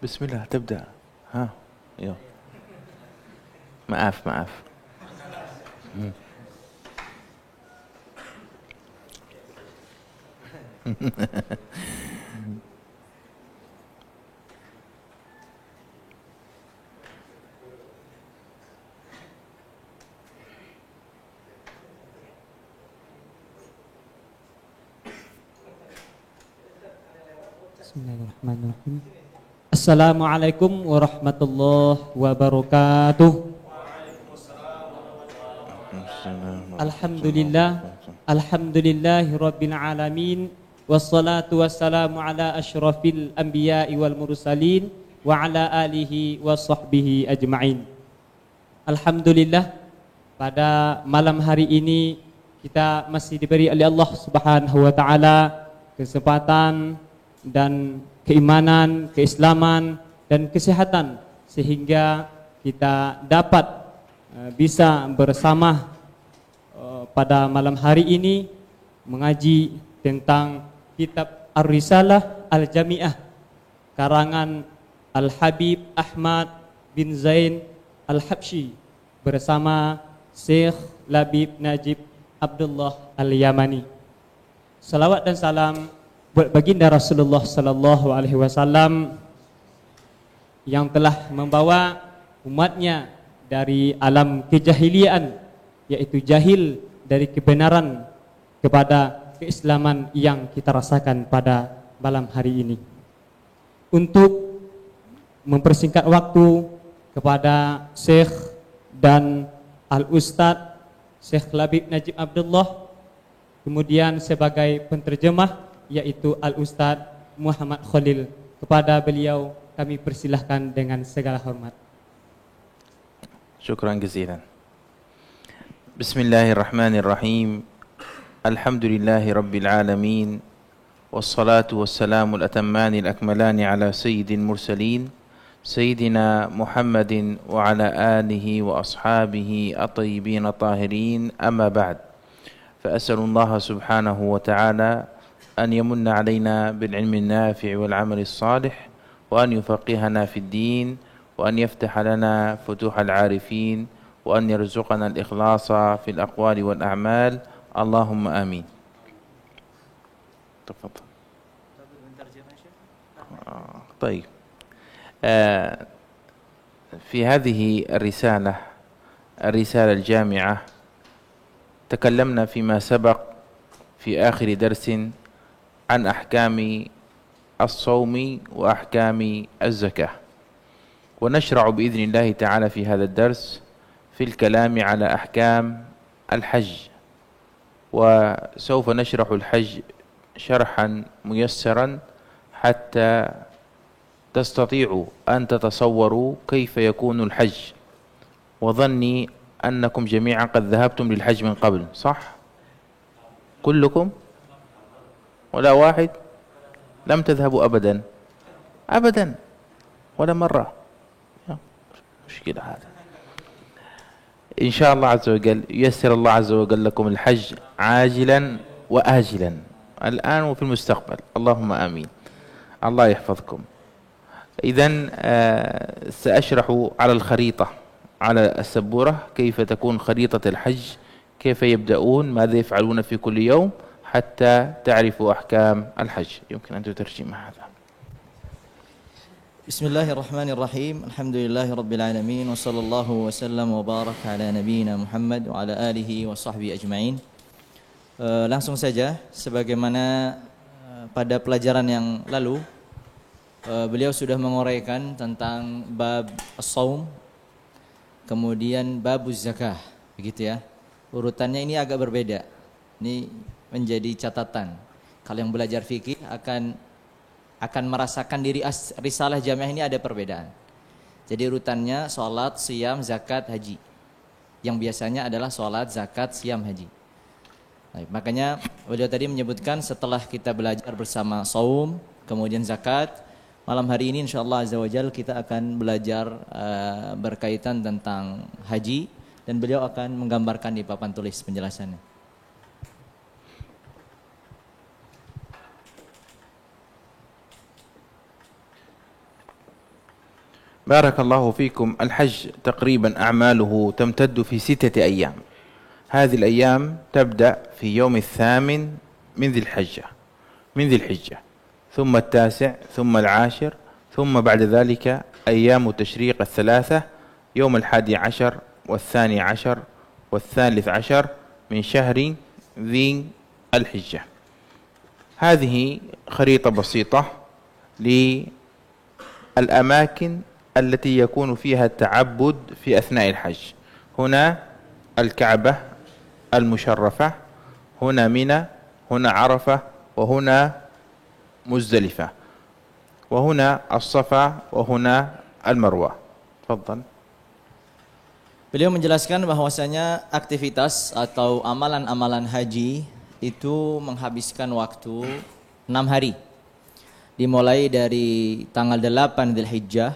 بسم الله تبدأ. ها يلا. maaf maaf. Bismillahirrahmanirrahim. Assalamualaikum warahmatullahi wabarakatuh. Alhamdulillahi rabbil alamin. Wassalatu wassalamu ala asyrafil anbiya'i wal mursalin wa ala alihi wa sahbihi ajma'in. Alhamdulillah, pada malam hari ini kita masih diberi oleh Allah Subhanahu wa taala kesempatan dan keimanan, keislaman dan kesehatan sehingga kita dapat bisa bersama pada malam hari ini mengaji tentang kitab Ar-Risalah Al-Jami'ah karangan Al-Habib Ahmad bin Zain Al-Habsyi bersama Syekh Labib Najib Abdullah Al-Yamani. Salawat dan salam buat baginda Rasulullah sallallahu alaihi wasallam yang telah membawa umatnya dari alam kejahiliaan, yaitu jahil dari kebenaran, kepada keislaman yang kita rasakan pada malam hari ini. Untuk mempersingkat waktu, kepada Syekh dan Al-Ustadz Syekh Labib Najib Abdullah, kemudian sebagai penterjemah yaitu Al-Ustadz Muhammad Khalil, kepada beliau kami persilahkan dengan segala hormat. شكرا جزيلا. بسم الله الرحمن الرحيم. الحمد لله رب العالمين، والصلاة والسلام الأتمان الأكملان على سيد المرسلين سيدنا محمد وعلى آله وأصحابه الطيبين الطاهرين. أما بعد، فأسأل الله سبحانه وتعالى أن يمن علينا بالعلم النافع والعمل الصالح، وأن يفقهنا في الدين، وأن يفتح لنا فتوح العارفين، وأن يرزقنا الإخلاص في الأقوال والأعمال. اللهم آمين. تفضل. طيب، في هذه الرسالة الجامعة تكلمنا فيما سبق في آخر درس عن أحكام الصوم وأحكام الزكاة، ونشرع بإذن الله تعالى في هذا الدرس في الكلام على أحكام الحج، وسوف نشرح الحج شرحا ميسرا حتى تستطيعوا أن تتصوروا كيف يكون الحج. وظني أنكم جميعا قد ذهبتم للحج من قبل، صح؟ كلكم؟ ولا واحد لم تذهبوا أبدا أبدا ولا مرة؟ مشكلة هذا. إن شاء الله عز وجل ييسر الله عز وجل لكم الحج عاجلا وآجلا، الآن وفي المستقبل، اللهم آمين. الله يحفظكم. إذن سأشرح على الخريطة على السبورة كيف تكون خريطة الحج، كيف يبدأون، ماذا يفعلون في كل يوم حتى تعرفوا أحكام الحج. يمكن أن تترجم هذا. Bismillahirrahmanirrahim. Alhamdulillahirabbil alamin, wa sallallahu wasallam wa baraka ala nabiyyina Muhammad wa ala alihi wa sahbihi ajmain. Langsung saja, sebagaimana pada pelajaran yang lalu beliau sudah menguraikan tentang bab as-shaum, kemudian bab zakah, begitu ya. Urutannya ini agak berbeda. Ini menjadi catatan. Kalau yang belajar fikih akan merasakan diri risalah jamiah ini ada perbedaan. Jadi urutannya sholat, siyam, zakat, haji. Yang biasanya adalah sholat, zakat, siyam, haji. Baik, makanya beliau tadi menyebutkan setelah kita belajar bersama shaum, kemudian zakat, malam hari ini insyaallah azza wajal kita akan belajar berkaitan tentang haji, dan beliau akan menggambarkan di papan tulis penjelasannya. بارك الله فيكم. الحج تقريبا أعماله تمتد في 6 أيام. هذه الأيام تبدأ في يوم 8 من ذي الحجة، ثم 9، ثم 10، ثم بعد ذلك أيام التشريق 3، يوم 11 وال12 وال13 من شهر ذي الحجة. هذه خريطة بسيطة للأماكن التي يكون فيها التعبد في أثناء الحج. هنا الكعبة المشرفة، هنا منى، هنا عرفة، وهنا مزدلفة، وهنا الصفا، وهنا المروة. تفضل. Beliau menjelaskan bahwasanya aktivitas atau amalan-amalan haji itu menghabiskan waktu 6 hari. Dimulai dari tanggal 8 Dzulhijjah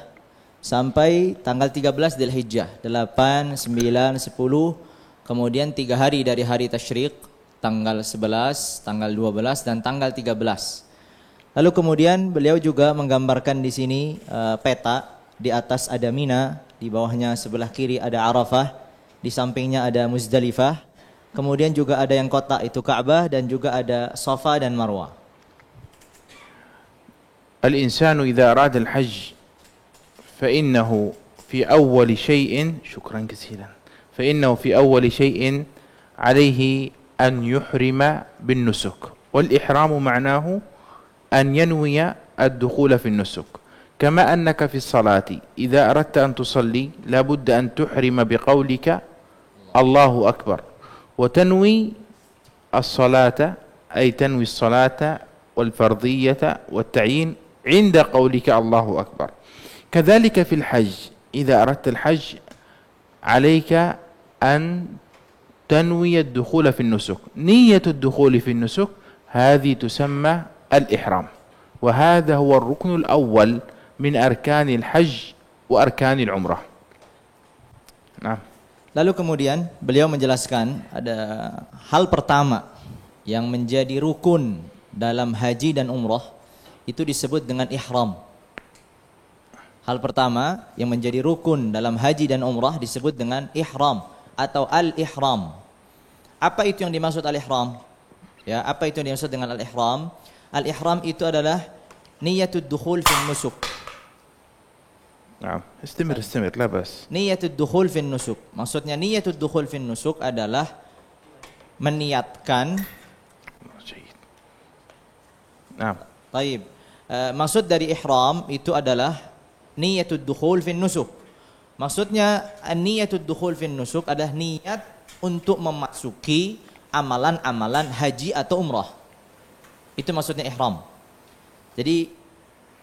sampai tanggal 13 Dzulhijjah. 8, 9, 10, kemudian 3 hari dari hari tasyrik, tanggal 11, tanggal 12 dan tanggal 13. Lalu kemudian beliau juga menggambarkan di sini peta. Di atas ada Mina, di bawahnya sebelah kiri ada Arafah, di sampingnya ada Muzdalifah. Kemudian juga ada yang kotak itu Ka'bah, dan juga ada Safa dan Marwah. الإنسان إذا أراد الحج فإنه في أول شيء عليه أن يحرم بالنسك. والإحرام معناه أن ينوي الدخول في النسك، كما أنك في الصلاة إذا أردت أن تصلي لابد أن تحرم بقولك الله أكبر، وتنوي الصلاة، أي تنوي الصلاة والفرضية والتعيين عند قولك الله أكبر. كذلك في الحج، إذا أردت الحج عليك أن تنوي الدخول في النسك. نية الدخول في النسك هذه تسمى الإحرام، وهذا هو الركن الأول من أركان الحج وأركان العمرة. Nah. Lalu kemudian beliau menjelaskan ada hal pertama yang menjadi rukun dalam haji dan umrah, itu disebut dengan ihram. Hal pertama yang menjadi rukun dalam haji dan umrah disebut dengan ihram atau al-ihram. Apa itu yang dimaksud al-ihram? Ya, apa itu yang dimaksud dengan al-ihram? Al-ihram itu adalah niyatud dukhul fi nusuk. Nah, istimir, la bas. Niyatud dukhul fi nusuk. Maksudnya niyatud dukhul fi nusuk adalah meniatkan. Nah. Taib. Maksud dari ihram itu adalah niyatud dukhul fi nusuk. Maksudnya niyatud dukhul fi nusuk adalah niat untuk memasuki amalan-amalan haji atau umrah. Itu maksudnya ihram. Jadi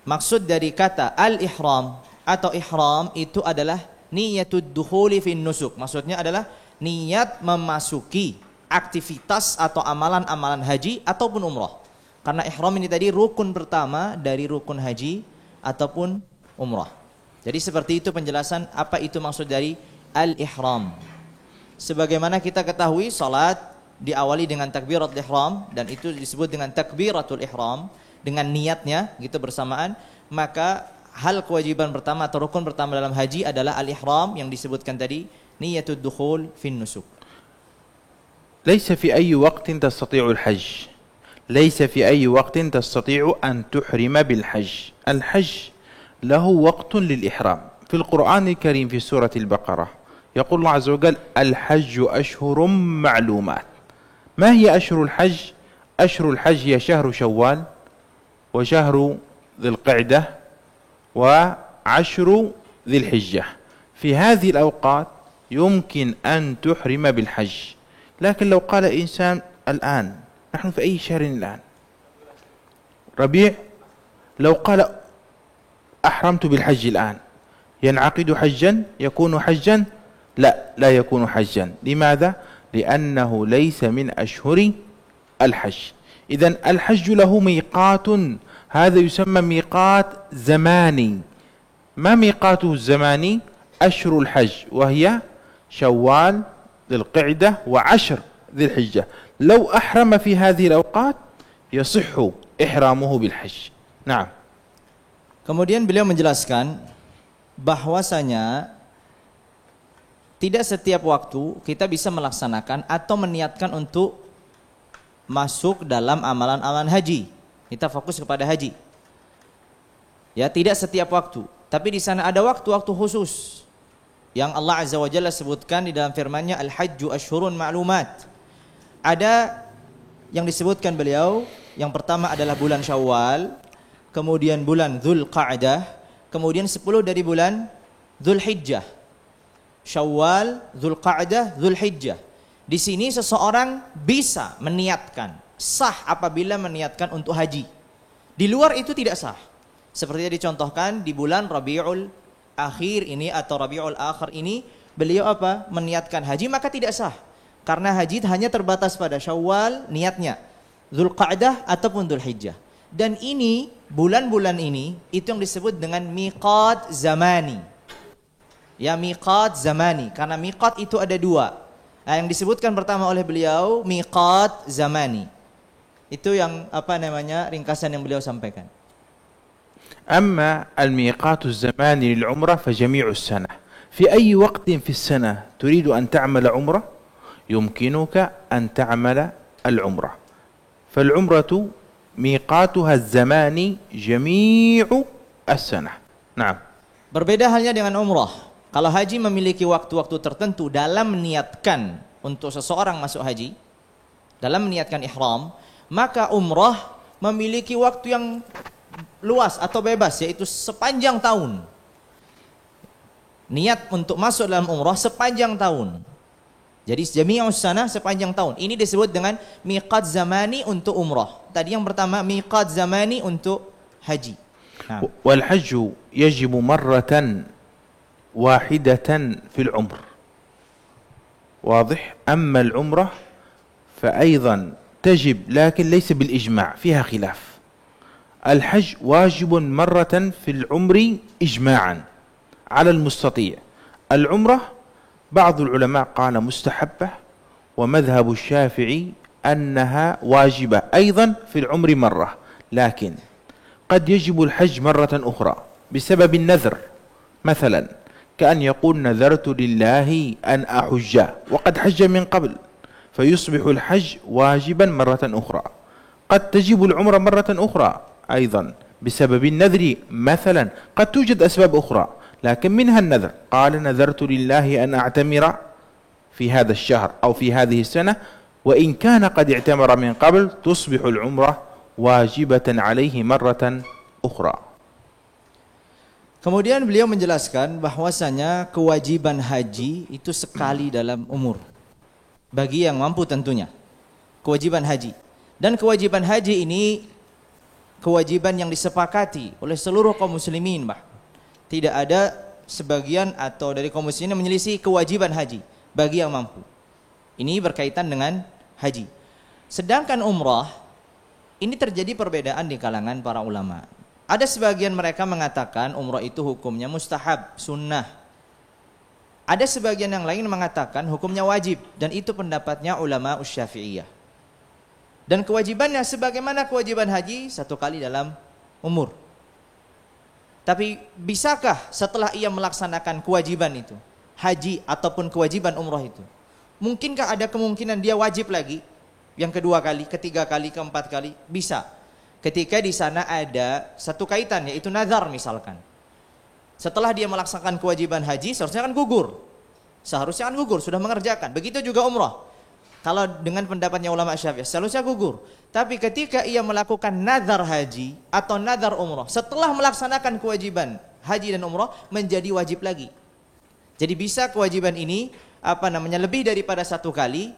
maksud dari kata al-ihram atau ihram itu adalah niyatud dukhuli fin nusuk. Maksudnya adalah niat memasuki aktivitas atau amalan-amalan haji ataupun umrah. Karena ihram ini tadi rukun pertama dari rukun haji ataupun umrah. Jadi seperti itu penjelasan apa itu maksud dari al-ihram. Sebagaimana kita ketahui salat diawali dengan takbiratul ihram, dan itu disebut dengan takbiratul ihram dengan niatnya gitu bersamaan. Maka hal kewajiban pertama atau rukun pertama dalam haji adalah al-ihram yang disebutkan tadi, niyatud dukhul fin nusuk. ليس في أي وقت تستطيع الحج، ليس في أي وقت تستطيع أن تحرم بالحج. الحج له وقت للإحرام. في القرآن الكريم في سورة البقرة يقول الله عز وجل الحج أشهر معلومات. ما هي أشهر الحج؟ أشهر الحج هي شهر شوال وشهر ذي القعدة وعشر ذي الحجة. في هذه الأوقات يمكن أن تحرم بالحج. لكن لو قال إنسان الآن، نحن في أي شهر الآن؟ ربيع. لو قال أحرمت بالحج الآن ينعقد حجا؟ يكون حجا؟ لا يكون حجا. لماذا؟ لأنه ليس من أشهر الحج. إذن الحج له ميقات، هذا يسمى ميقات زماني. ما ميقاته الزماني؟ أشهر الحج، وهي شوال ذي القعدة وعشر ذي الحجة. لو أحرم في هذه الأوقات يصح إحرامه بالحج. نعم. Kemudian beliau menjelaskan bahwasanya tidak setiap waktu kita bisa melaksanakan atau meniatkan untuk masuk dalam amalan-amalan haji. Kita fokus kepada haji. Ya, tidak setiap waktu, tapi di sana ada waktu-waktu khusus yang Allah Azza wa Jalla sebutkan di dalam firman-Nya, Al-Hajju Ashhurun Ma'lumat. Ada yang disebutkan beliau, yang pertama adalah bulan Syawal, kemudian bulan Dzulqa'dah, kemudian 10 dari bulan Dzulhijjah. Syawal, Dzulqa'dah, Dzulhijjah. Di sini seseorang bisa meniatkan, sah apabila meniatkan untuk haji. Di luar itu tidak sah. Seperti yang dicontohkan di bulan Rabiul Akhir ini atau Rabiul Akhir ini, beliau apa? Meniatkan haji, maka tidak sah. Karena haji hanya terbatas pada Syawal niatnya, Dzulqa'dah ataupun Dzulhijjah. Dan ini, bulan-bulan ini, itu yang disebut dengan miqat zamani. Ya, miqat zamani, karena miqat itu ada dua. Nah, yang disebutkan pertama oleh beliau miqat zamani. Itu yang ringkasan yang beliau sampaikan. أما الميقات الزماني للعمرة فجميع السنة. في أي وقت في السنة تريد أن تعمل عمرة يمكنك أن تعمل العمرة. فالعمرة ميقاتها الزماني جميع السنة. نعم. Berbeda halnya dengan umrah. Kalau haji memiliki waktu-waktu tertentu dalam meniatkan untuk seseorang masuk haji, dalam meniatkan ihram, maka umrah memiliki waktu yang luas atau bebas, yaitu sepanjang tahun. Niat untuk masuk dalam umrah sepanjang tahun. Jadi jami'us sanah, sepanjang tahun. Ini disebut dengan miqat zamani untuk umrah. Tadi yang pertama miqat zamani untuk haji. Nah. والحج يجب مرة واحدة في العمر. واضح؟ أما العمرة فأيضا تجب لكن ليس بالإجماع، فيها خلاف. الحج واجب مرة في العمر إجماعا على المستطيع. العمرة بعض العلماء قال مستحبة، ومذهب الشافعي أنها واجبة أيضا في العمر مرة، لكن قد يجب الحج مرة أخرى بسبب النذر. مثلا كأن يقول نذرت لله أن أحج وقد حج من قبل، فيصبح الحج واجبا مرة أخرى. قد تجب العمرة مرة أخرى أيضا بسبب النذر. مثلا قد توجد أسباب أخرى لكن منها النذر، قال نذرت لله أن أعتمر في هذا الشهر أو في هذه السنة، وإن كان قد اعتمر من قبل تصبح العمرة واجبة عليه مرة أخرى. Kemudian beliau menjelaskan bahwasanya kewajiban haji itu sekali dalam umur. Bagi yang mampu tentunya. Kewajiban haji. Dan kewajiban haji ini kewajiban yang disepakati oleh seluruh kaum muslimin, Tidak ada sebagian atau dari kaum muslimin yang menyelisih kewajiban haji bagi yang mampu. Ini berkaitan dengan haji. Sedangkan umrah, ini terjadi perbedaan di kalangan para ulama. Ada sebagian mereka mengatakan umrah itu hukumnya mustahab, sunnah. Ada sebagian yang lain mengatakan hukumnya wajib, dan itu pendapatnya ulama Syafi'iyah. Dan kewajibannya sebagaimana kewajiban haji, 1 kali dalam umur. Tapi bisakah setelah ia melaksanakan kewajiban itu, haji ataupun kewajiban umrah itu, mungkinkah ada kemungkinan dia wajib lagi yang kedua kali, ketiga kali, keempat kali? Bisa. Ketika di sana ada satu kaitan, yaitu nazar misalkan. Setelah dia melaksanakan kewajiban haji, seharusnya kan gugur. Seharusnya kan gugur, sudah mengerjakan. Begitu juga umrah. Kalau dengan pendapatnya ulama Syafi'i, seharusnya gugur. Tapi ketika ia melakukan nazar haji atau nazar umrah, setelah melaksanakan kewajiban haji dan umrah, menjadi wajib lagi. Jadi bisa kewajiban ini lebih daripada 1 kali,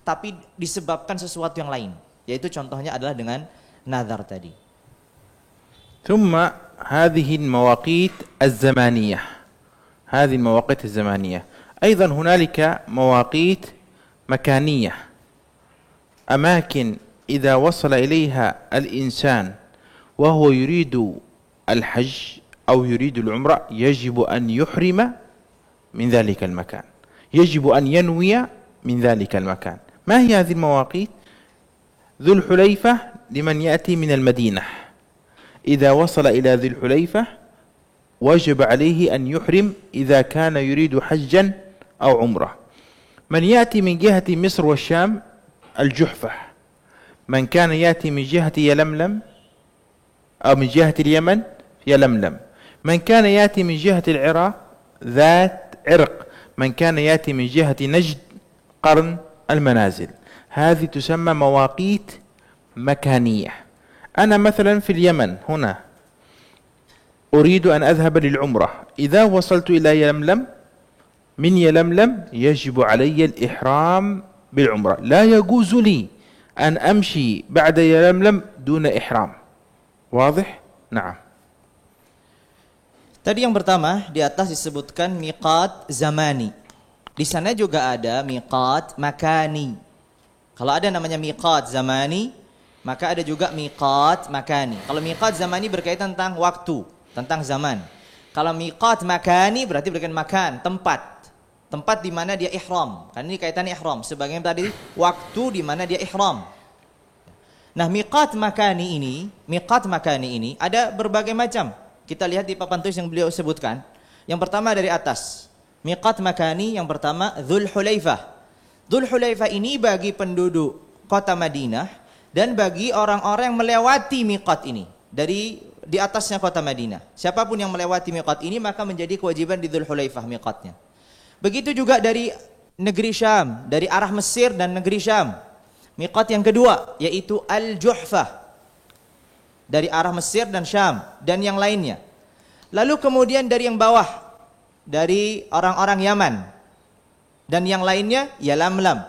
tapi disebabkan sesuatu yang lain. Yaitu contohnya adalah dengan nazar tadi. ثم هذه المواقيت الزمانية، هذه المواقيت الزمانية أيضا هنالك مواقيت مكانية، أماكن إذا وصل إليها الإنسان وهو يريد الحج أو يريد العمرة يجب أن يحرم من ذلك المكان، يجب أن ينوي من ذلك المكان. ما هي هذه المواقيت؟ ذو الحليفة لمن يأتي من المدينة، إذا وصل إلى ذي الحليفة وجب عليه أن يحرم إذا كان يريد حجا أو عمرة. من يأتي من جهة مصر والشام الجحفة، من كان يأتي من جهة يلملم أو من جهة اليمن يلملم، من كان يأتي من جهة العراق ذات عرق، من كان يأتي من جهة نجد قرن المنازل. هذه تسمى مواقيت مكانية. أنا مثلا في اليمن هنا أريد أن أذهب للعمرة، إذا وصلت إلى يلملم، من يلملم يجب علي الإحرام بالعمرة، لا يجوز لي أن أمشي بعد يلملم دون إحرام. واضح؟ نعم. Tadi yang pertama di atas disebutkan miqat zamani. Di sana juga ada miqat makani. Kalau ada namanya miqat zamani, maka ada juga miqat makani. Kalau miqat zamani berkaitan tentang waktu, tentang zaman. Kalau miqat makani berarti berkaitan makan, tempat. Tempat di mana dia ihram. Karena ini kaitannya ihram. Sebagian tadi waktu di mana dia ihram. Nah, miqat makani ini ada berbagai macam. Kita lihat di papan tulis yang beliau sebutkan. Yang pertama dari atas. Miqat makani yang pertama Dzul Hulaifah. Dzul Hulaifah ini bagi penduduk kota Madinah dan bagi orang-orang yang melewati miqat ini dari di atasnya kota Madinah. Siapapun yang melewati miqat ini maka menjadi kewajiban di Dzul Hulaifah miqatnya. Begitu juga dari negeri Syam, dari arah Mesir dan negeri Syam. Miqat yang kedua yaitu Al-Juhfah. Dari arah Mesir dan Syam dan yang lainnya. Lalu kemudian dari yang bawah, dari orang-orang Yaman dan yang lainnya Yalamlam.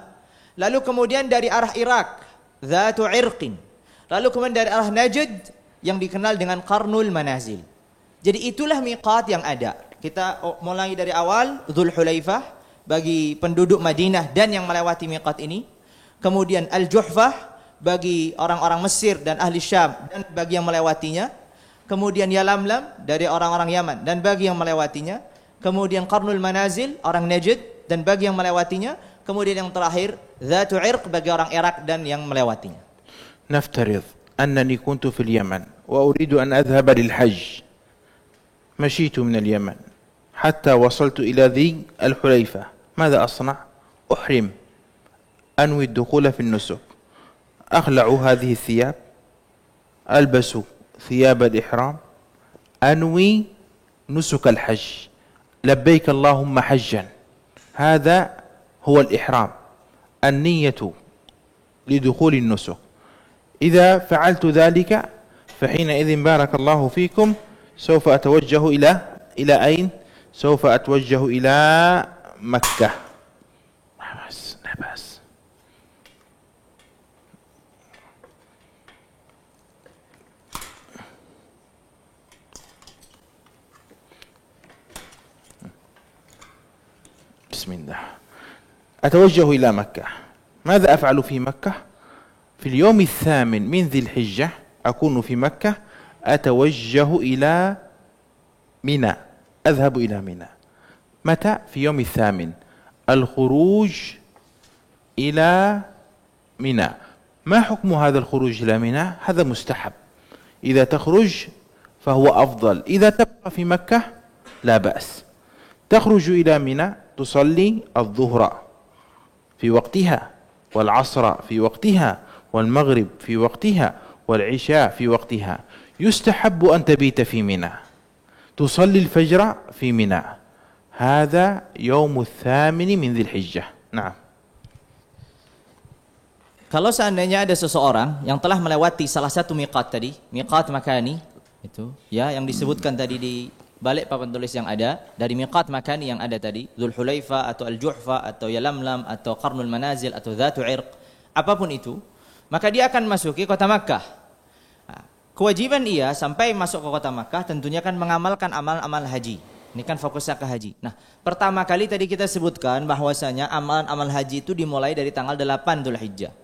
Lalu kemudian dari arah Irak, Dzatu Irqin. Lalu kemudian dari arah Najd yang dikenal dengan Qarnul Manazil. Jadi itulah miqat yang ada. Kita mulai dari awal Dzul Hulaifah bagi penduduk Madinah dan yang melewati miqat ini. Kemudian Al-Juhfah bagi orang-orang Mesir dan ahli Syam dan bagi yang melewatinya. Kemudian Yalamlam dari orang-orang Yaman dan bagi yang melewatinya. Kemudian Qarnul Manazil orang Najd dan bagi yang melewatinya. Kemudian yang terakhir Dzatu Irq bagi orang Irak dan yang melewatinya. نفترض أنني كنت في اليمن وأريد أن أذهب للحج، مشيت من اليمن حتى وصلت إلى ذي الحليفة، ماذا أصنع؟ أحرم، أنوي الدخول في النسك، أخلع هذه الثياب، ألبس ثياب الإحرام، أنوي نسك الحج، لبيك اللهم حجا. هذا هو الإحرام، النية لدخول النسك. إذا فعلت ذلك فحينئذ بارك الله فيكم سوف أتوجه إلى أين؟ سوف أتوجه إلى مكة. لا بأس. بسم الله. أتوجه إلى مكة. ماذا أفعل في مكة؟ في اليوم الثامن من ذي الحجة أكون في مكة، أتوجه إلى منى، أذهب إلى منى. متى؟ في يوم الثامن. الخروج إلى منى. ما حكم هذا الخروج إلى منى؟ هذا مستحب. إذا تخرج فهو أفضل، إذا تبقى في مكة لا بأس. تخرج إلى منى، تصلي الظهر في وقتها، والعصر في وقتها، والمغرب في وقتها، والعشاء في وقتها. يستحب أن تبيت في منى، تصلي الفجر في منى. هذا يوم الثامن من ذي الحجة. نعم. Kalau seandainya ada seseorang yang telah melewati salah satu miqat tadi, miqat makani itu ya yang disebutkan tadi di balik papan tulis yang ada, dari miqat makani yang ada tadi, Dzul Hulaifah atau Al-Juhfah atau Yalamlam atau Qarnul Manazil atau Dzatu Irq, apapun itu, maka dia akan masuki kota Makkah. Nah, kewajiban ia sampai masuk ke kota Makkah tentunya kan mengamalkan amal-amal haji. Ini kan fokusnya ke haji. Nah, pertama kali tadi kita sebutkan bahwasanya amalan-amal haji itu dimulai dari tanggal 8 Dzulhijjah.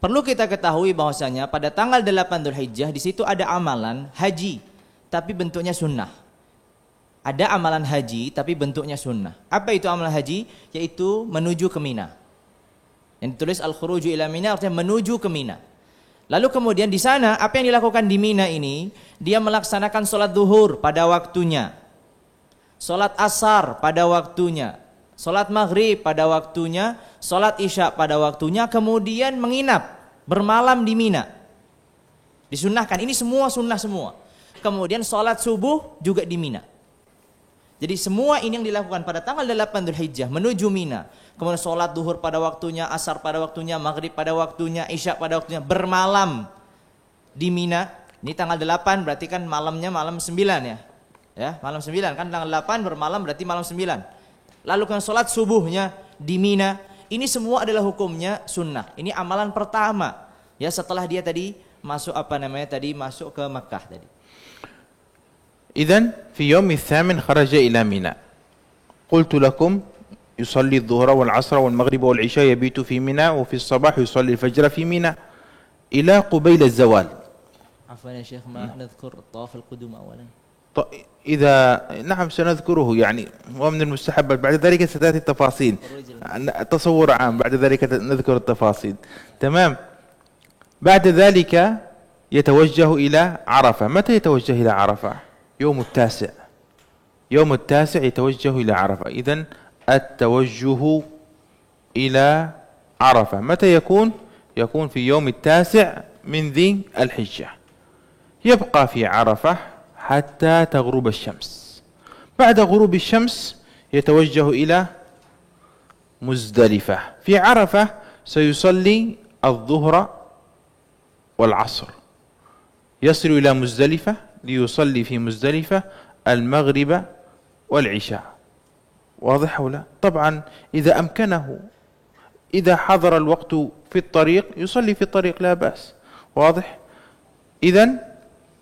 Perlu kita ketahui bahwasanya pada tanggal 8 Dzulhijjah di situ ada amalan haji tapi bentuknya sunnah. Ada amalan haji tapi bentuknya sunnah. Apa itu amalan haji? Yaitu menuju ke Mina. Yang ditulis Al-Khuruju ila Mina artinya menuju ke Mina. Lalu kemudian di sana apa yang dilakukan di Mina ini? Dia melaksanakan sholat zuhur pada waktunya. Sholat asar pada waktunya, sholat maghrib pada waktunya, sholat isya pada waktunya, kemudian menginap, bermalam di Mina. Disunnahkan, ini semua sunnah semua. Kemudian sholat subuh juga di Mina. Jadi semua ini yang dilakukan pada tanggal 8 Dzulhijjah menuju Mina. Kemudian sholat duhur pada waktunya, asar pada waktunya, maghrib pada waktunya, isya pada waktunya, bermalam di Mina. Ini tanggal 8 berarti kan malamnya malam 9 ya. Ya, malam 9 kan tanggal 8 bermalam berarti malam 9. Lalu kan sholat subuhnya di Mina. Ini semua adalah hukumnya sunnah. Ini amalan pertama. Ya, setelah dia tadi masuk masuk ke Makkah tadi. إذن في يوم الثامن خرج إلى منى. قلت لكم يصلي الظهر والعصر والمغرب والعشاء يبيت في منى وفي الصباح يصلي الفجر في منى إلى قبيل الزوال. عفوا يا شيخ ما نذكر طواف القدوم أولا. إذا نعم سنذكره يعني ومن المستحبات بعد ذلك ستأتي التفاصيل. تصور عام بعد ذلك نذكر التفاصيل. تمام. بعد ذلك يتوجه إلى عرفة. متى يتوجه إلى عرفة؟ يوم التاسع. يوم التاسع يتوجه إلى عرفة. إذن التوجه إلى عرفة متى يكون؟ يكون في يوم التاسع من ذي الحجة. يبقى في عرفة حتى تغرب الشمس. بعد غروب الشمس يتوجه إلى مزدلفة. في عرفة سيصلي الظهر والعصر. يصل إلى مزدلفة ليصلي في مزدلفة المغرب والعشاء. واضح ولا؟ طبعا إذا أمكنه، إذا حضر الوقت في الطريق يصلي في الطريق لا بأس. واضح؟ إذن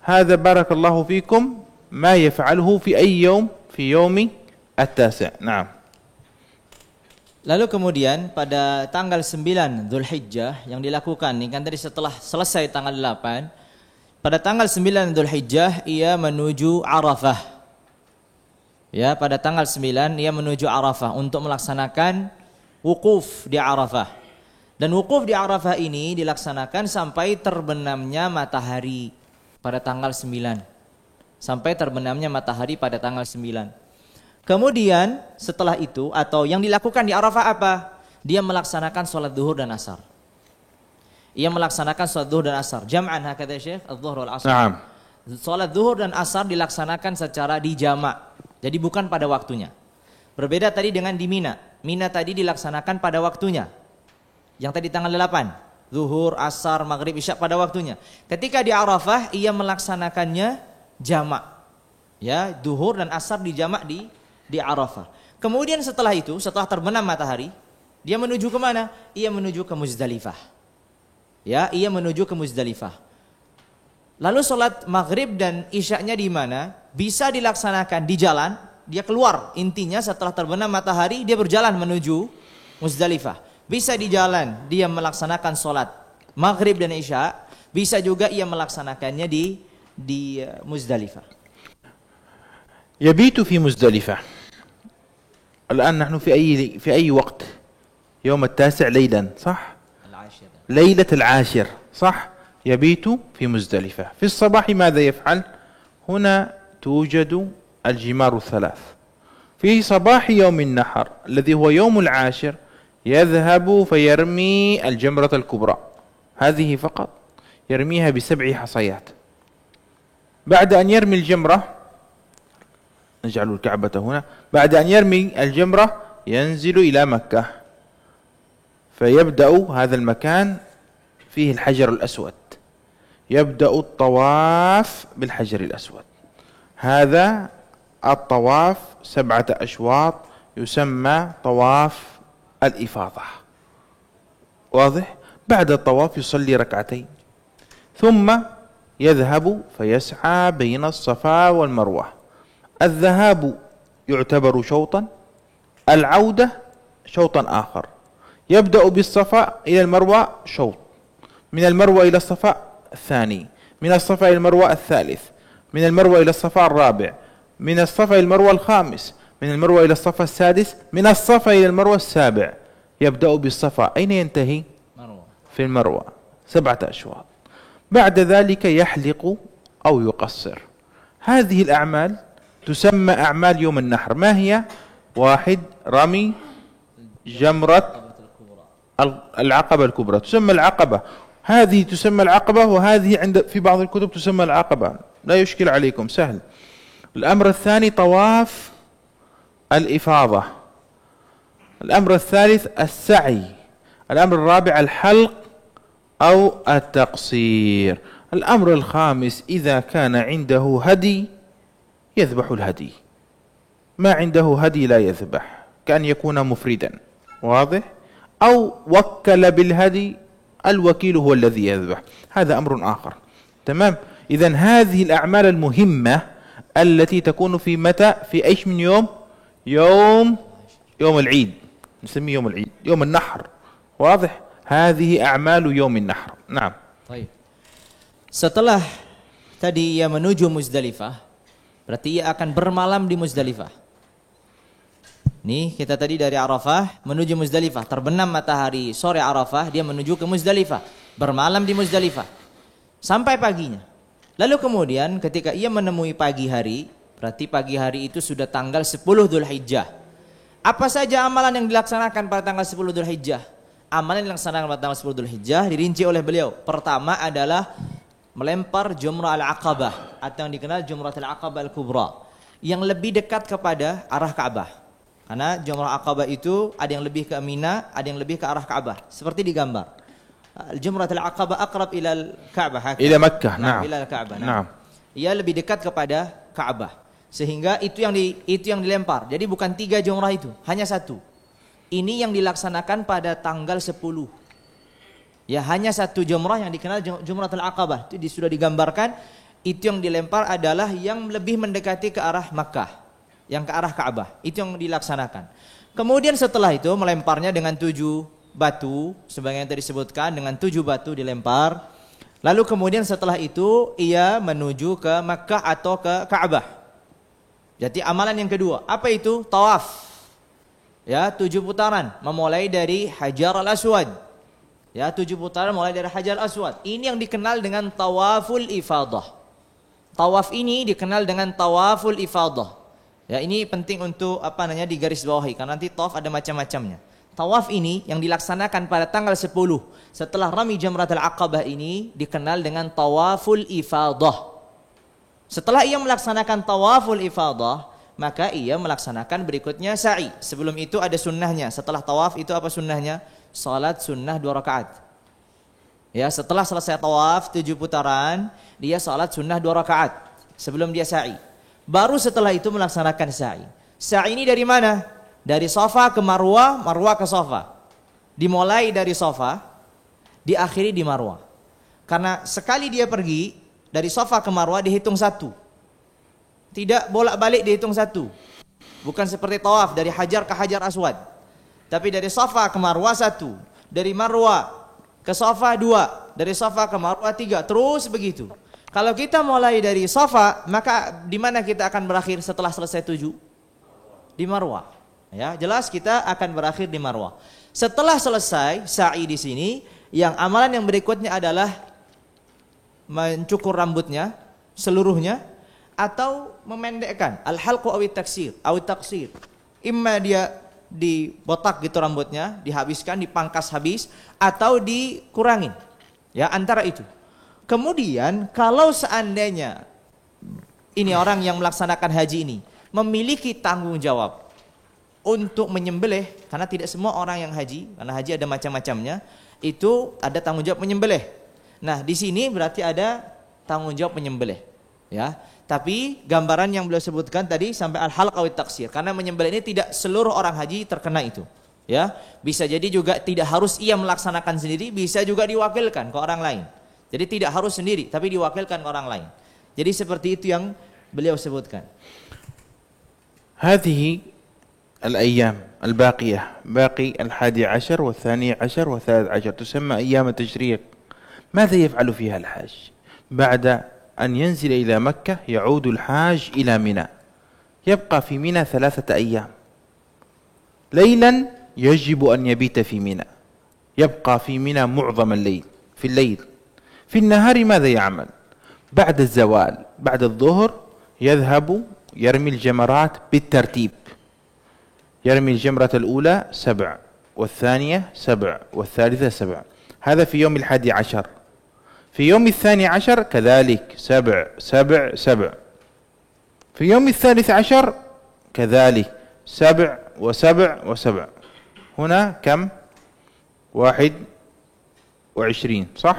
هذا بارك الله فيكم ما يفعله في أي يوم في يوم التاسع. نعم. Lalu kemudian pada tanggal 9 Dzulhijjah yang dilakukan ini kan tadi setelah selesai tanggal 8, pada tanggal 9 Dzulhijjah ia menuju Arafah. Ya, pada tanggal 9 ia menuju Arafah untuk melaksanakan wukuf di Arafah. Dan wukuf di Arafah ini dilaksanakan sampai terbenamnya matahari pada tanggal 9. Sampai terbenamnya matahari pada tanggal 9. Kemudian setelah itu atau yang dilakukan di Arafah apa? Dia melaksanakan sholat duhur dan asar. Ia melaksanakan sholat duhur dan asar. Jam'an hakadha Syekh, adz-dzuhr wal asar. Naam. Sholat duhur dan asar dilaksanakan secara dijamak. Jadi bukan pada waktunya. Berbeda tadi dengan di Mina. Mina tadi dilaksanakan pada waktunya. Yang tadi tanggal 8. Zuhur, asar, maghrib, isya pada waktunya. Ketika di Arafah ia melaksanakannya jamak. Ya, duhur dan asar dijamak di Arafah. Kemudian setelah itu, setelah terbenam matahari, dia menuju ke mana? Ia menuju ke Muzdalifah. Ya, ia menuju ke Muzdalifah. Lalu sholat maghrib dan isyaknya di mana? Bisa dilaksanakan di jalan. Dia keluar, intinya setelah terbenam matahari dia berjalan menuju Muzdalifah. Bisa di jalan dia melaksanakan sholat maghrib dan isya. Bisa juga ia melaksanakannya di Muzdalifah. يبيت في مزدلفة. الآن نحن في أي وقت؟ يوم التاسع ليلا صح؟ ليلة العاشر صح؟ يبيت في مزدلفة. في الصباح ماذا يفعل؟ هنا توجد الجمار الثلاث. في صباح يوم النحر الذي هو يوم العاشر يذهب فيرمي الجمرة الكبرى. هذه فقط يرميها ب7 حصيات. بعد أن يرمي الجمرة، نجعل الكعبة هنا، بعد أن يرمي الجمرة ينزل إلى مكة فيبدأ هذا المكان فيه الحجر الأسود. يبدأ الطواف بالحجر الأسود. هذا الطواف 7 أشواط يسمى طواف الإفاضة. واضح؟ بعد الطواف يصلي ركعتين ثم يذهب فيسعى بين الصفا والمروة. الذهاب يعتبر شوطا، العودة شوطا آخر. يبدأ بالصفا إلى المروة شوط، من المروة إلى الصفا الثاني، من الصفا إلى المروة الثالث، من المروة إلى الصفا الرابع، من الصفا إلى المروة الخامس، من المروة إلى الصفا السادس، من الصفا إلى المروة السابع. يبدأ بالصفا، أين ينتهي؟ في المروة 7 أشواط. بعد ذلك يحلق أو يقصر. هذه الأعمال تسمى أعمال يوم النحر. ما هي؟ واحد، رمي جمرة العقبة الكبرى، تسمى العقبة. هذه تسمى العقبة، وهذه في بعض الكتب تسمى العقبة، لا يشكل عليكم، سهل. الأمر الثاني طواف الإفاضة. الأمر الثالث السعي. الأمر الرابع الحلق أو التقصير. الأمر الخامس إذا كان عنده هدي يذبح الهدي، ما عنده هدي لا يذبح، كأن يكون مفردا، واضح؟ أو وكل بالهدي، الوكيل هو الذي يذبح، هذا أمر آخر. تمام؟ إذن هذه الأعمال المهمة التي تكون في متى؟ في أيش من يوم؟ يوم العيد، نسميه يوم العيد، يوم النحر، واضح؟ هذه أعمال يوم النحر. نعم. طيب. Setelah tadi ia menuju Muzdalifah, berarti ia akan bermalam di Muzdalifah. Nih, kita tadi dari Arafah menuju Muzdalifah, terbenam matahari sore Arafah, dia menuju ke Muzdalifah, bermalam di Muzdalifah sampai paginya. Lalu kemudian ketika ia menemui pagi hari, berarti pagi hari itu sudah tanggal 10 Dzulhijjah. Apa saja amalan yang dilaksanakan pada tanggal 10 Dzulhijjah? Amalan yang dilaksanakan pada tanggal 10 Dzulhijjah dirinci oleh beliau. Pertama adalah melempar Jumrah al-Aqabah atau yang dikenal Jumrah al-Aqabah al-Kubra, yang lebih dekat kepada arah Ka'bah. Karena Jumrah Aqabah itu ada yang lebih ke Mina, ada yang lebih ke arah Ka'bah, seperti digambar. Jumrah al-Aqabah aqrab ila al-Ka'bah, ila Makkah, na'am. Ila al-Ka'bah. Na'am. Ia lebih dekat kepada Ka'bah. Sehingga itu yang dilempar. Jadi bukan 3 jumrah itu, hanya 1. Ini yang dilaksanakan pada tanggal 10. Ya, hanya 1 jumrah yang dikenal Jumratul Aqabah. Itu sudah digambarkan. Itu yang dilempar adalah yang lebih mendekati ke arah Makkah, yang ke arah Ka'bah. Itu yang dilaksanakan. Kemudian setelah itu melemparnya dengan 7 batu, sebagaimana tadi disebutkan, dengan 7 batu dilempar. Lalu kemudian setelah itu ia menuju ke Makkah atau ke Ka'bah. Jadi amalan yang kedua, apa itu? Tawaf. Ya, 7 putaran, memulai dari Hajar al-Aswad. Ya, 7 putaran mulai dari Hajar al-Aswad. Ini yang dikenal dengan tawaful ifadah. Tawaf ini dikenal dengan tawaful ifadah. Ya, ini penting untuk digarisbawahi, karena nanti tawaf ada macam-macamnya. Tawaf ini yang dilaksanakan pada tanggal 10 setelah rami Jamratul Aqabah ini dikenal dengan tawaful ifadah. Setelah ia melaksanakan tawaful ifadah, maka ia melaksanakan berikutnya sa'i. Sebelum itu ada sunnahnya. Setelah tawaf itu apa sunnahnya? Salat sunnah 2 rakaat. Ya, setelah selesai tawaf 7 putaran, dia salat sunnah 2 rakaat sebelum dia sa'i. Baru setelah itu melaksanakan sa'i. Sa'i ini dari mana? Dari Safa ke Marwah, Marwah ke Safa. Dimulai dari Safa, diakhiri di Marwah. Karena sekali dia pergi dari Safa ke Marwah dihitung 1. Tidak bolak-balik dihitung 1. Bukan seperti tawaf dari Hajar ke Hajar Aswad. Tapi dari Safa ke Marwah 1, dari Marwah ke Safa 2, dari Safa ke Marwah 3, terus begitu. Kalau kita mulai dari Safa, maka di mana kita akan berakhir setelah selesai 7? Di Marwah. Ya, jelas kita akan berakhir di Marwah. Setelah selesai sa'i di sini, yang amalan yang berikutnya adalah mencukur rambutnya seluruhnya atau memendekkan, al-halqu awit taksir, awit taksir. Imma dia dibotak gitu rambutnya, dihabiskan, dipangkas habis, atau dikurangin. Ya, antara itu. Kemudian kalau seandainya ini orang yang melaksanakan haji ini memiliki tanggung jawab untuk menyembelih, karena tidak semua orang yang haji, karena haji ada macam-macamnya, itu ada tanggung jawab menyembelih. Nah, di sini berarti ada tanggung jawab menyembelih. Ya. Tapi gambaran yang beliau sebutkan tadi sampai al-halq awit taksir, karena menyembelih ini tidak seluruh orang haji terkena itu. Ya, bisa jadi juga tidak harus ia melaksanakan sendiri, bisa juga diwakilkan ke orang lain. Jadi tidak harus sendiri, tapi diwakilkan ke orang lain. Jadi seperti itu yang beliau sebutkan. هذه الأيام الباقية، باقي 11 والثاني عشر والثالث عشر، تسمى أيام التشريق. ماذا يفعل فيها الحاج؟ بعد أن ينزل إلى مكة يعود الحاج إلى منى، يبقى في منى 3 أيام. ليلا يجب أن يبيت في منى، يبقى في منى معظم الليل، في الليل. في النهار ماذا يعمل؟ بعد الزوال، بعد الظهر يذهب يرمي الجمرات بالترتيب، يرمي الجمرة الأولى 7 والثانية 7 والثالثة 7. هذا في يوم 11. في يوم 12 كذلك 7 7 7. في يوم 13 كذلك 7 و7 و7. هنا كم؟ 21 صح؟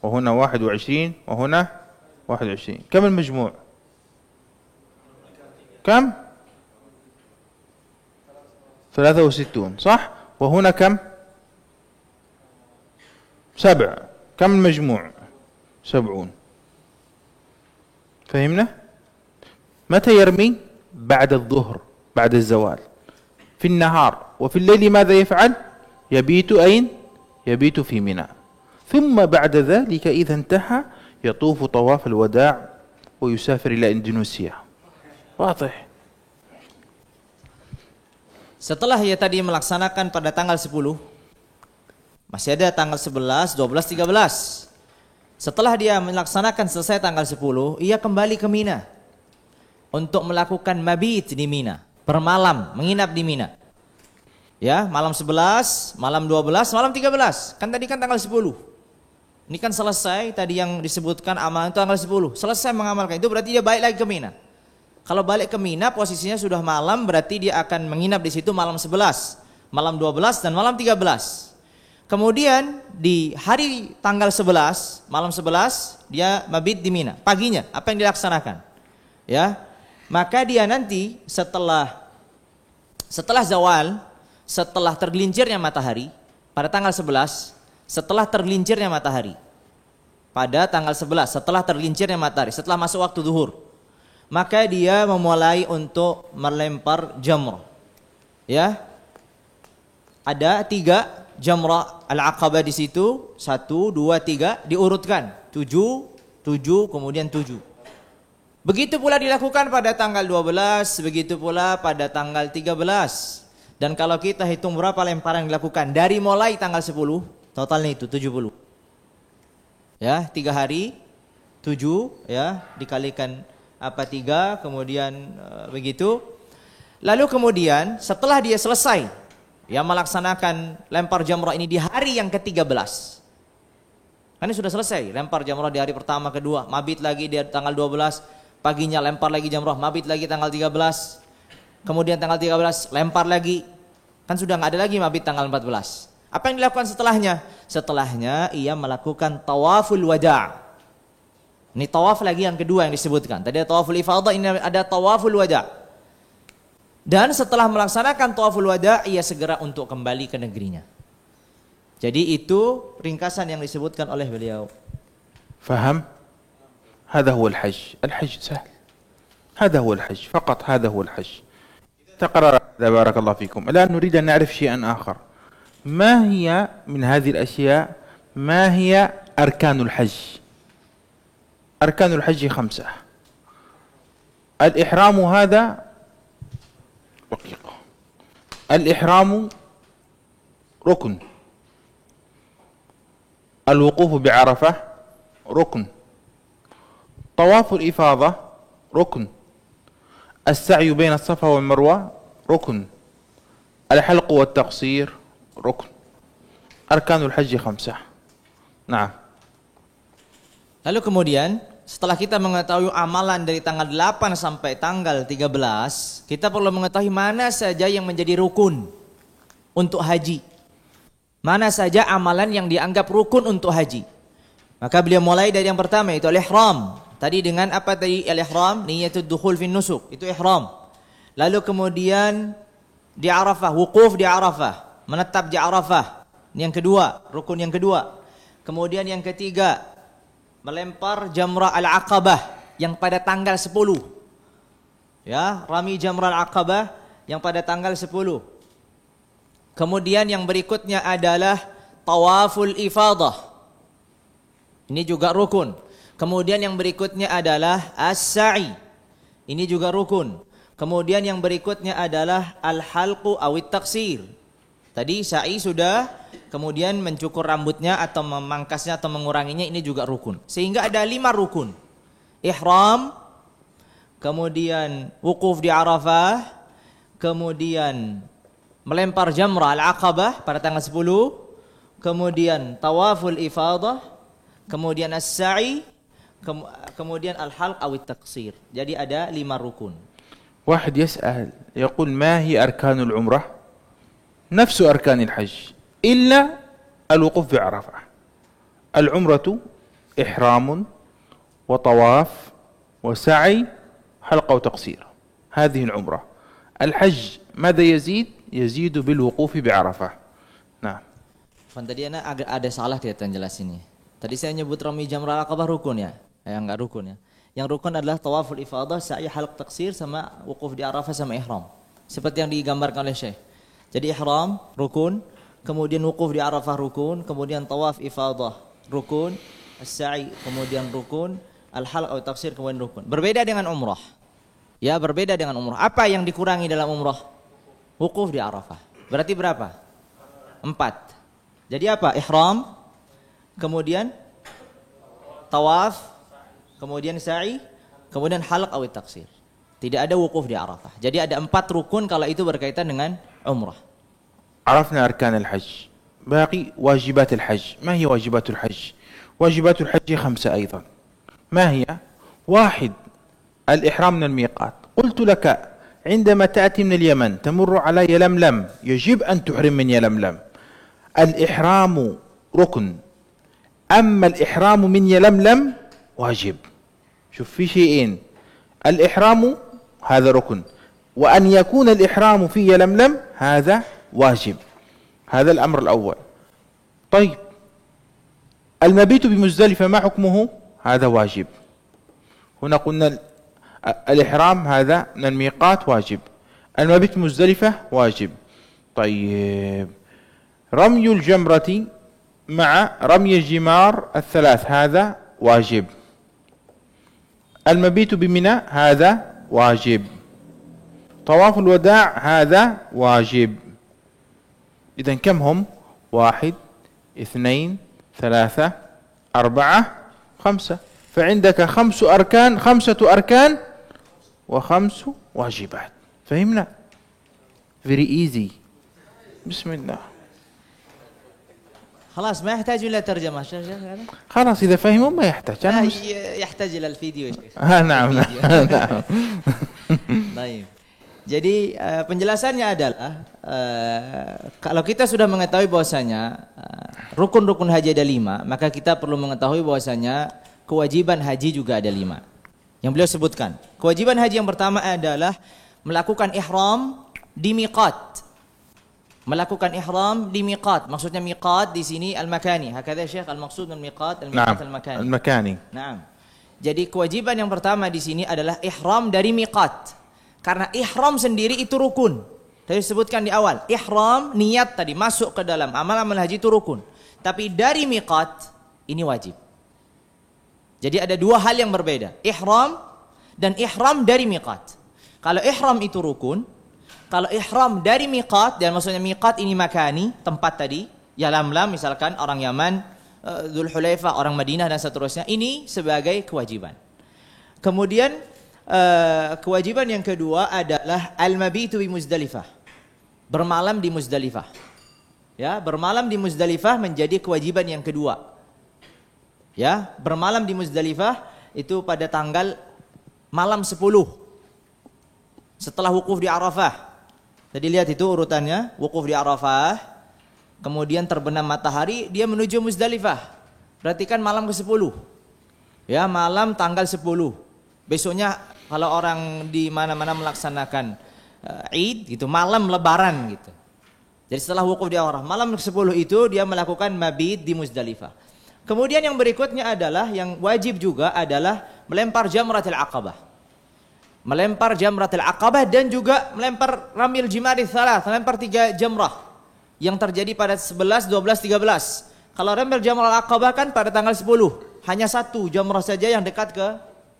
وهنا 21 وهنا 21. كم المجموع؟ كم؟ 63 صح؟ وهنا كم؟ 7. كم المجموع؟ 70. فهمنا؟ متى يرمي؟ بعد الظهر، بعد الزوال. في النهار وفي الليل ماذا يفعل؟ يبيت أين؟ يبيت في منى. ثم بعد ذلك إذا انتهى يطوف طواف الوداع ويسافر إلى إندونيسيا. واضح. Setelah ia tadi melaksanakan pada tanggal 10, masih ada tanggal 11, 12, 13. Setelah dia melaksanakan selesai tanggal 10, ia kembali ke Mina untuk melakukan mabit di Mina, bermalam, menginap di Mina. Ya, malam 11, malam 12, malam 13. Kan tadi kan tanggal 10. Ini kan selesai tadi yang disebutkan amalan itu tanggal 10. Selesai mengamalkan itu berarti dia balik lagi ke Mina. Kalau balik ke Mina posisinya sudah malam, berarti dia akan menginap di situ malam 11, malam 12 dan malam 13. Kemudian di hari tanggal 11, malam 11 dia mabit di Mina. Paginya apa yang dilaksanakan? Ya. Maka dia nanti setelah zawal, setelah tergelincirnya matahari pada tanggal 11, setelah tergelincirnya matahari pada tanggal 11, setelah tergelincirnya matahari, setelah masuk waktu zuhur, maka dia memulai untuk melempar jamrah. Ya. Ada 3 jamrah al-aqabah di situ, 1, 2, 3 diurutkan. 7, 7, kemudian 7. Begitu pula dilakukan pada tanggal 12, begitu pula pada tanggal 13. Dan kalau kita hitung berapa lemparan yang dilakukan dari mulai tanggal 10, totalnya itu 70. Ya, 3 hari 7 ya, dikalikan 3, kemudian begitu. Lalu kemudian setelah dia selesai ya melaksanakan lempar jamrah ini di hari yang ke-13. Kan ini sudah selesai, lempar jamrah di hari pertama, kedua, mabit lagi di tanggal 12, paginya lempar lagi jamrah, mabit lagi tanggal 13. Kemudian tanggal 13 lempar lagi. Kan sudah enggak ada lagi mabit tanggal 14. Apa yang dilakukan setelahnya? Setelahnya ia melakukan tawaful wada'. Ini tawaf lagi yang kedua yang disebutkan. Tadi ada tawaful ifadah, ini ada tawaful wada'. Dan setelah melaksanakan tawaful wada', ia segera untuk kembali ke negerinya. Jadi itu ringkasan yang disebutkan oleh beliau. Faham? هذا هو الحج. الحج سهل. هذا هو الحج فقط. هذا هو الحج. تقرر هذا بارك الله فيكم. الآن نريد أن نعرف شيئا آخر. ما هي من هذه الأشياء ما هي أركان الحج؟ أركان الحج 5. الإحرام هذا دقيقة. الإحرام ركن. الوقوف بعرفة ركن. طواف الإفاضة ركن. السعي بين الصفا والمروة ركن. الحلق والتقصير ركن. أركان الحج 5. نعم. Lalu kemudian setelah kita mengetahui amalan dari tanggal 8 sampai tanggal 13, kita perlu mengetahui mana saja yang menjadi rukun untuk haji. Mana saja amalan yang dianggap rukun untuk haji. Maka beliau mulai dari yang pertama yaitu al-ihram. Tadi dengan apa tadi al-ihram? Niyatul dukhul fin nusuk, itu ihram. Lalu kemudian di Arafah, wukuf di Arafah, menetap di Arafah. Ini yang kedua, rukun yang kedua. Kemudian yang ketiga, melempar jamrah al-aqabah yang pada tanggal 10. Ya, rami jamrah al-aqabah yang pada tanggal 10. Kemudian yang berikutnya adalah tawaful ifadah. Ini juga rukun. Kemudian yang berikutnya adalah as-sa'i. Ini juga rukun. Kemudian yang berikutnya adalah al-halqu awit taksir. Tadi sa'i sudah, kemudian mencukur rambutnya atau memangkasnya atau menguranginya, ini juga rukun. Sehingga ada 5 rukun. Ihram, kemudian wukuf di Arafah, kemudian melempar jamrah al-Aqabah pada tanggal 10, kemudian tawaful ifadah, kemudian as-sa'i, kemudian al-halq atau at-taqsir. Jadi ada 5 rukun. واحد يسأل يقول ما هي أركان العمرة؟ نفس أركان الحج إلا الوقوف بعرفة. العمرة إحرام وطواف وسعي حلقة وتقصير، هذه العمرة. الحج ماذا يزيد؟ يزيد بالوقوف بعرفة. نعم. Tadi agak ada salah kelihatan jelas ini. Tadi saya nyebut rami jamrah Aqabah rukun ya? Enggak rukun ya. Yang rukun adalah tawaful ifadah, sa'i, halq, taqsir, sama wukuf di Arafah sama ihram. Seperti yang digambarkan oleh Syekh. Jadi ihram rukun, kemudian wukuf di Arafah rukun, kemudian tawaf ifadah rukun, as-sa'i kemudian rukun, al-halq atau taqsir kemudian rukun. Berbeda dengan umrah. Ya, berbeda dengan umrah. Apa yang dikurangi dalam umrah? Wukuf di Arafah. Berarti berapa? 4. Jadi apa? Ihram, kemudian tawaf, kemudian sa'i, kemudian halq atau taqsir. Tidak ada wukuf di Arafah. Jadi ada 4 rukun kalau itu berkaitan dengan umrah. عرفنا أركان الحج، باقي واجبات الحج. ما هي واجبات الحج؟ واجبات الحج 5 أيضا. ما هي؟ 1 الإحرام من الميقات. قلت لك عندما تأتي من اليمن تمر على يلملم يجب أن تحرم من يلملم. الإحرام ركن، أما الإحرام من يلملم واجب. شوف في شيئين، الإحرام هذا ركن، وأن يكون الإحرام في يلملم هذا واجب. هذا الأمر الأول. طيب المبيت بمزدلفة ما حكمه؟ هذا واجب. هنا قلنا الإحرام هذا من الميقات واجب، المبيت مزدلفة واجب. طيب رمي الجمرة مع رمي الجمار الثلاث هذا واجب. المبيت بمنى هذا واجب. طواف الوداع هذا واجب. إذن كم هم؟ 1 2 3 4 5. فعندك 5 أركان، 5 أركان و5 واجبات. فهمنا؟ very easy. بسم الله. خلاص ما يحتاج إلى ترجمة. خلاص إذا فهموا ما يحتاج. يحتاج إلى الفيديو يا شيخ. نعم. Baik. Jadi penjelasannya adalah kalau kita sudah mengetahui bahwasanya rukun-rukun haji ada 5, maka kita perlu mengetahui bahwasanya kewajiban haji juga ada 5. Yang beliau sebutkan. Kewajiban haji yang pertama adalah melakukan ihram di miqat. Melakukan ihram di miqat. Maksudnya miqat di sini al-makani. Hakadha Syekh al-maqsud min miqat al-miqat al-makani. Al-makani. Naam. Jadi kewajiban yang pertama di sini adalah ihram dari miqat. Karena ihram sendiri itu rukun. Tadi disebutkan di awal, ihram niat tadi masuk ke dalam amal-amal haji itu rukun. Tapi dari miqat ini wajib. Jadi ada 2 hal yang berbeda, ihram dan ihram dari miqat. Kalau ihram itu rukun, kalau ihram dari miqat, dan maksudnya miqat ini makani, tempat tadi, Yalamlam misalkan orang Yaman, Dzul Hulaifah orang Madinah dan seterusnya, ini sebagai kewajiban. Kemudian kewajiban yang kedua adalah al-mabitu bi Muzdalifah. Bermalam di Muzdalifah. Ya, bermalam di Muzdalifah menjadi kewajiban yang kedua. Ya, bermalam di Muzdalifah itu pada tanggal malam 10. Setelah wukuf di Arafah. Jadi lihat itu urutannya, wukuf di Arafah, kemudian terbenam matahari, dia menuju Muzdalifah. Berarti kan malam ke-10. Ya, malam tanggal 10. Besoknya kalau orang di mana-mana melaksanakan Id gitu, malam lebaran gitu. Jadi setelah wukuf di Arafah, malam ke-10 itu dia melakukan mabit di Muzdalifah. Kemudian yang berikutnya adalah yang wajib juga adalah melempar jamratul aqabah. Melempar jamratul aqabah dan juga melempar ramil jimari tsalah, melempar 3 jamrah yang terjadi pada 11, 12, 13. Kalau ramil jamratul aqabah kan pada tanggal 10, hanya 1 jamrah saja yang dekat ke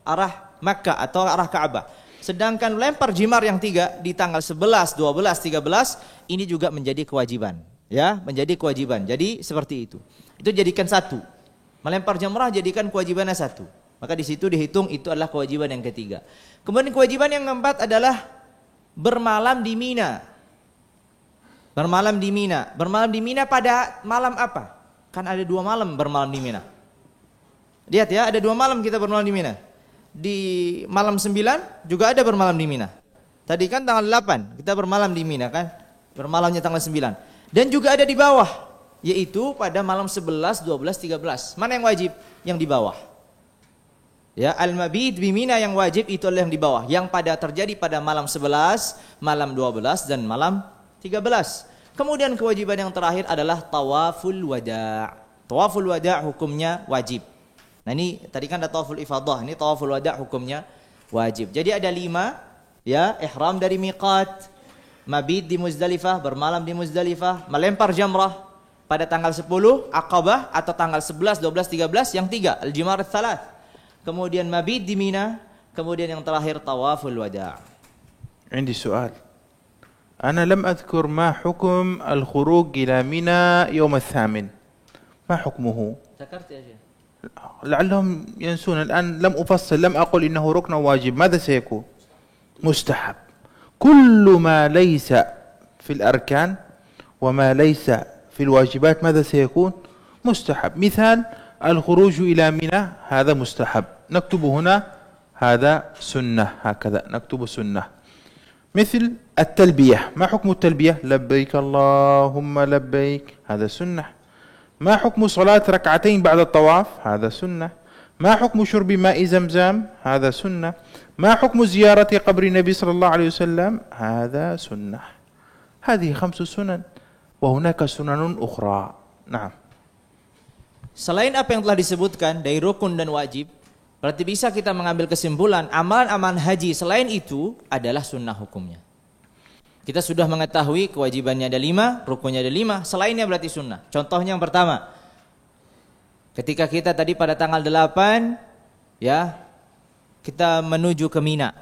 arah Makkah atau arah Ka'bah. Sedangkan lempar jimar yang 3 di tanggal 11, 12, 13 ini juga menjadi kewajiban, ya, menjadi kewajiban. Jadi seperti itu. Itu jadikan 1. Melempar jamrah jadikan kewajibannya 1. Maka di situ dihitung itu adalah kewajiban yang ketiga. Kemudian kewajiban yang keempat adalah bermalam di Mina. Bermalam di Mina. Bermalam di Mina pada malam apa? Kan ada 2 malam bermalam di Mina. Lihat ya, ada 2 malam kita bermalam di Mina. Di malam 9 juga ada bermalam di Mina. Tadi kan tanggal 8 kita bermalam di Mina kan? Bermalamnya tanggal 9. Dan juga ada di bawah, yaitu pada malam 11, 12, 13. Mana yang wajib? Yang di bawah. Ya, al-mabit bi Mina yang wajib itu adalah yang di bawah, yang terjadi pada malam 11, malam 12 dan malam 13. Kemudian kewajiban yang terakhir adalah tawaful wada'. Tawaful wada' hukumnya wajib. Nah ini tadi kan ada tawaful ifadah, ini tawaful wada' hukumnya wajib. Jadi ada 5, ya, ihram dari miqat, mabit di Muzdalifah, bermalam di Muzdalifah, melempar jamrah pada tanggal 10 Aqabah atau tanggal 11, 12, 13, yang 3 al-jimar ats-tsalath. Kemudian mabit di Mina, kemudian yang terakhir tawaful wada'. عندي سؤال. أنا لم أذكر ما حكم الخروج إلى منى يوم الثامن. ما حكمه؟ ذكرت يا شيخ. لعلهم ينسون الآن. لم أفصل، لم أقل إنه ركن واجب. ماذا سيكون؟ مستحب. كل ما ليس في الأركان وما ليس في الواجبات ماذا سيكون؟ مستحب. مثال الخروج إلى منى هذا مستحب، نكتب هنا هذا سنة، هكذا نكتب سنة. مثل التلبية، ما حكم التلبية؟ لبيك اللهم لبيك، هذا سنة. ما حكم صلاة ركعتين بعد الطواف؟ هذا سنة. ما حكم شرب ماء زمزم؟ هذا سنة. ما حكم زيارة قبر النبي صلى الله عليه وسلم؟ هذا سنة. هذه 5 سنن وهناك سنن أخرى. نعم. Selain apa yang telah disebutkan dari rukun dan wajib, berarti bisa kita mengambil kesimpulan amalan-amalan haji selain itu adalah sunnah hukumnya. Kita sudah mengetahui kewajibannya ada 5, rukunnya ada 5, selainnya berarti sunnah. Contohnya yang pertama, ketika kita tadi pada tanggal 8, ya, kita menuju ke Mina,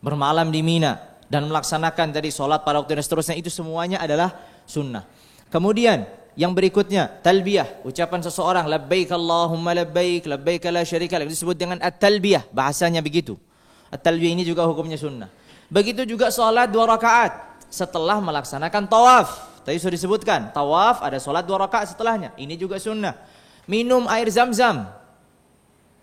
bermalam di Mina dan melaksanakan tadi sholat pada waktu dan seterusnya, itu semuanya adalah sunnah. Kemudian yang berikutnya, talbiyah, ucapan seseorang, labbaik Allahumma labbaik, labbaik la syarika lak, disebut dengan at-talbiyah, bahasanya begitu. At-talbiyah ini juga hukumnya sunnah. Begitu juga sholat 2 rakaat setelah melaksanakan tawaf. Tadi sudah disebutkan, tawaf ada sholat 2 rakaat setelahnya, ini juga sunnah. Minum air zam-zam,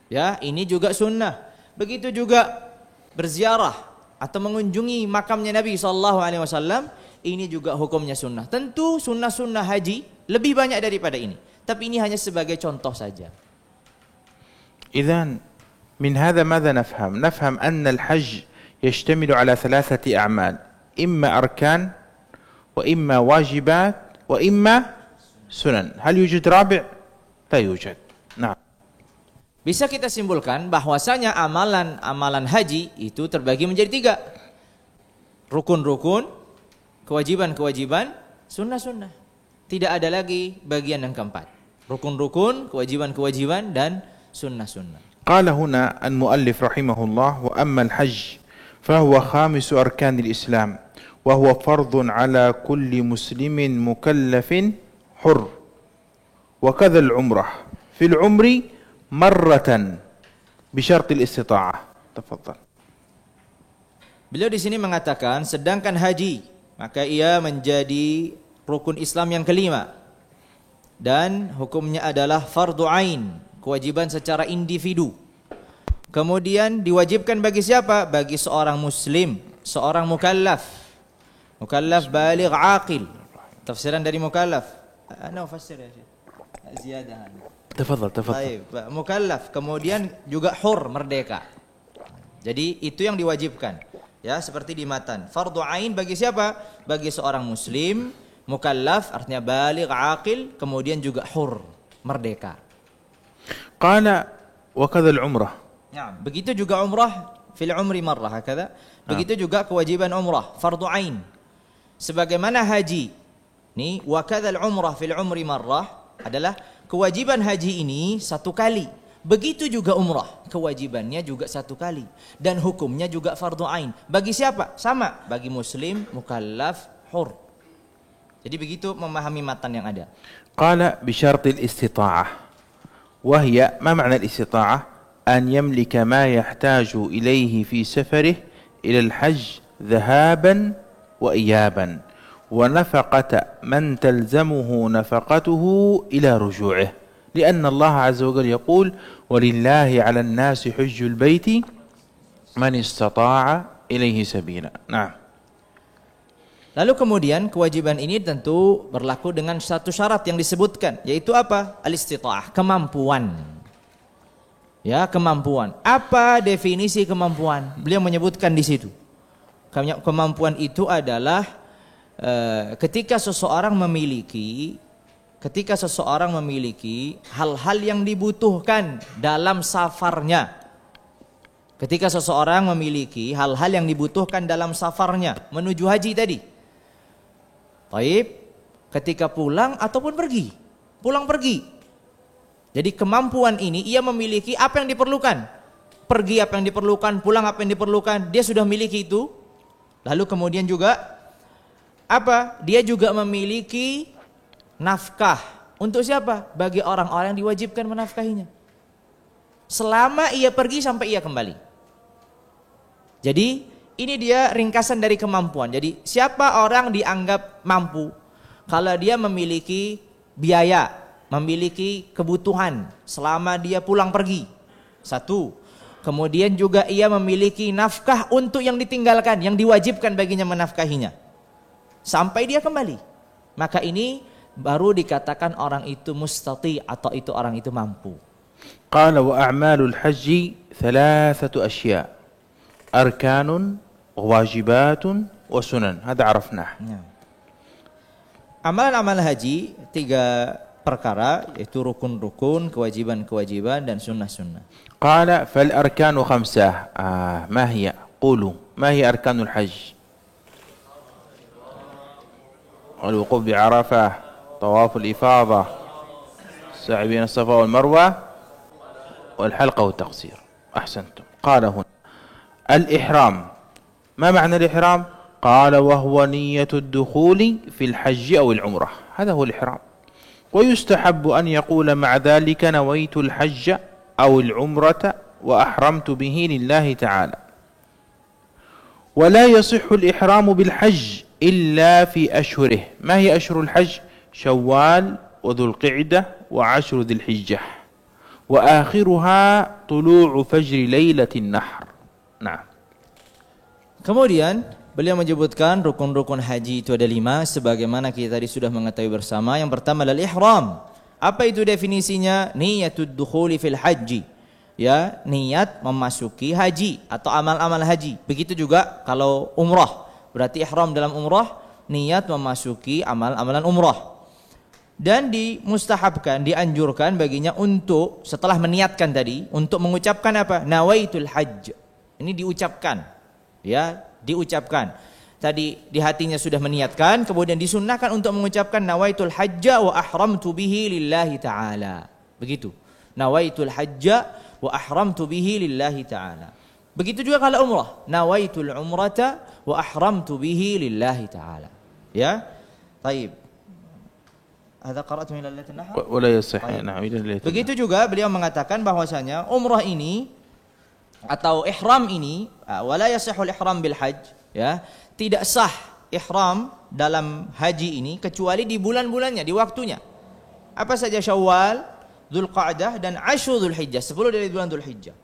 ya, ini juga sunnah. Begitu juga berziarah atau mengunjungi makamnya Nabi SAW, ini juga hukumnya sunnah. Tentu sunnah-sunnah haji lebih banyak daripada ini, tapi ini hanya sebagai contoh saja. إذن من هذا ماذا نفهم؟ نفهم أن الحج يشتمل على 3 أعمال، إما أركان وإما واجبات وإما سنن. هل يوجد رابع؟ لا يوجد. نعم. Bisa kita simpulkan bahwasanya amalan haji itu terbagi menjadi 3. Rukun-rukun, kewajiban-kewajiban, sunnah-sunnah. Tidak ada lagi bagian yang keempat. Rukun-rukun, kewajiban-kewajiban dan sunnah-sunnah. قال هنا المؤلف رحمه الله: وأما الحج فهو خامس أركان الإسلام وهو فرض على كل مسلم مكلف حر، وكذا العمرة في العمر مرة بشرط الاستطاعة. تفضل. Beliau di sini mengatakan sedangkan haji maka ia menjadi rukun Islam yang kelima dan hukumnya adalah fardu ain, kewajiban secara individu. Kemudian diwajibkan bagi siapa? Bagi seorang muslim, seorang mukallaf. Mukallaf baligh aqil. Tafsiran dari mukallaf. Ana ufassir ya Syekh. Ziyadah. تفضل. Baik, mukallaf, kemudian juga hur, merdeka. Jadi itu yang diwajibkan. Ya, seperti di matan. Fardu ain bagi siapa? Bagi seorang muslim, mukallaf artinya baligh aqil, kemudian juga hur, merdeka. قال وكذا العمرة. Ya, begitu juga umrah fil umri marrah hakadha. Begitu juga kewajiban umrah fardu ain. Sebagaimana haji. Nih, wa kadzal umrah fil umri marrah adalah kewajiban haji ini 1 kali. Begitu juga umrah, kewajibannya juga 1 kali dan hukumnya juga fardu ain. Bagi siapa? Sama, bagi muslim, mukallaf, hur. Jadi begitu memahami matan yang ada. قال بشرط الاستطاعة، وهي ما معنى الاستطاعة؟ أن يملك ما يحتاج إليه في سفره إلى الحج ذهابا وإيابا ونفقة من تلزمه نفقته إلى رجوعه لأن الله عز وجل يقول ولله على الناس حج البيت من استطاع إليه سبيلا. Nah. Lalu kemudian kewajiban ini tentu berlaku dengan satu syarat yang disebutkan, yaitu apa? Al-istita'ah, kemampuan. Ya, kemampuan. Apa definisi kemampuan? Beliau menyebutkan di situ. Kemampuan itu adalah ketika seseorang memiliki hal-hal yang dibutuhkan dalam safarnya. Ketika seseorang memiliki hal-hal yang dibutuhkan dalam safarnya menuju haji tadi. Baik, ketika pulang ataupun pergi. Pulang pergi. Jadi kemampuan ini ia memiliki apa yang diperlukan. Pergi apa yang diperlukan, pulang apa yang diperlukan, dia sudah miliki itu. Lalu kemudian juga apa? Dia juga memiliki nafkah. Untuk siapa? Bagi orang-orang yang diwajibkan menafkahinya. Selama ia pergi sampai ia kembali. Jadi ini dia ringkasan dari kemampuan. Jadi siapa orang dianggap mampu? Kalau dia memiliki biaya, memiliki kebutuhan selama dia pulang pergi. Satu. Kemudian juga ia memiliki nafkah untuk yang ditinggalkan, yang diwajibkan baginya menafkahinya. Sampai dia kembali. Maka ini baru dikatakan orang itu mustati atau itu orang itu mampu. Qala wa a'malul haji thalathatu asya. Arkanun wajibatun wa sunan. Hada arafnah. Amalan-amalan haji 3 perkara, yaitu rukun-rukun, kewajiban-kewajiban dan sunnah-sunnah. Qala fal arkanu khamsah. Ma hiya? Qulu. Ma hiya arkanul hajj? الوقوف بعرفة طواف الإفاضة السعي بين الصفا والمروة والحلقة والتقصير. أحسنتم. قال هنا الإحرام. ما معنى الإحرام؟ قال وهو نية الدخول في الحج أو العمرة. هذا هو الإحرام. ويستحب أن يقول مع ذلك نويت الحج أو العمرة وأحرمت به لله تعالى. ولا يصح الإحرام بالحج إلا في أشهره. ما هي أشهر الحج؟ شوال وذو القعدة وعشر ذي الحجة وآخرها طلوع فجر ليلة النحر. Nah. Kemudian beliau menyebutkan rukun-rukun haji itu ada 5 sebagaimana kita tadi sudah mengetahui bersama. Yang pertama adalah ihram. Apa itu definisinya? Niyatud dukhuli fil haji. Ya, niat memasuki haji atau amal-amal haji. Begitu juga kalau umrah. Berarti ihram dalam umrah, niat memasuki amal-amalan umrah. Dan dimustahabkan, dianjurkan baginya untuk setelah meniatkan tadi, untuk mengucapkan apa? Nawaitul hajj. Ini diucapkan. Ya, diucapkan. Tadi di hatinya sudah meniatkan, kemudian disunnahkan untuk mengucapkan nawaitul hajja wa ahramtu bihi lillahi ta'ala. Begitu. Nawaitul hajja wa ahramtu bihi lillahi ta'ala. Begitu juga kalau umrah, nawaitul umrata wa ahramtu bihi lillahi ta'ala. Ya. Baik. Hadza qara'tu min lailatul nahr? Wala yasih. Na'am, ila lailatul. Begitu juga beliau mengatakan bahwasanya umrah ini atau ihram ini wala yasihul ihram bil hajj, ya. Tidak sah ihram dalam haji ini kecuali di bulan-bulannya, di waktunya. Apa saja? Syawal, Dzulqa'dah dan Ashur Dzulhijjah, 10 dari bulan Dzulhijjah.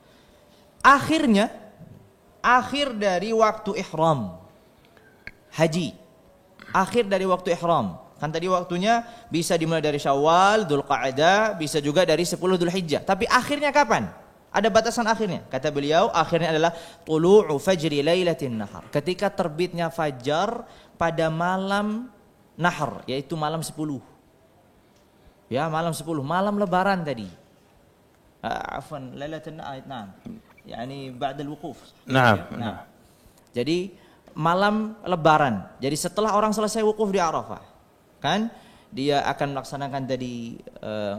Akhir dari waktu ihram haji, akhir dari waktu ihram. Kan tadi waktunya bisa dimulai dari Syawal, Dzulqa'dah, bisa juga dari 10 Dzulhijjah. Tapi akhirnya kapan? Ada batasan akhirnya. Kata beliau, akhirnya adalah tulu'u fajri lailatin nahar. Ketika terbitnya fajar pada malam nahar, yaitu malam 10. Ya, malam 10, malam lebaran tadi. Afwan, lailatul nahar. Naam. Yani ba'da al-wuquf. Naam. Nah. Jadi malam lebaran. Jadi setelah orang selesai wukuf di Arafah, kan? Dia akan melaksanakan tadi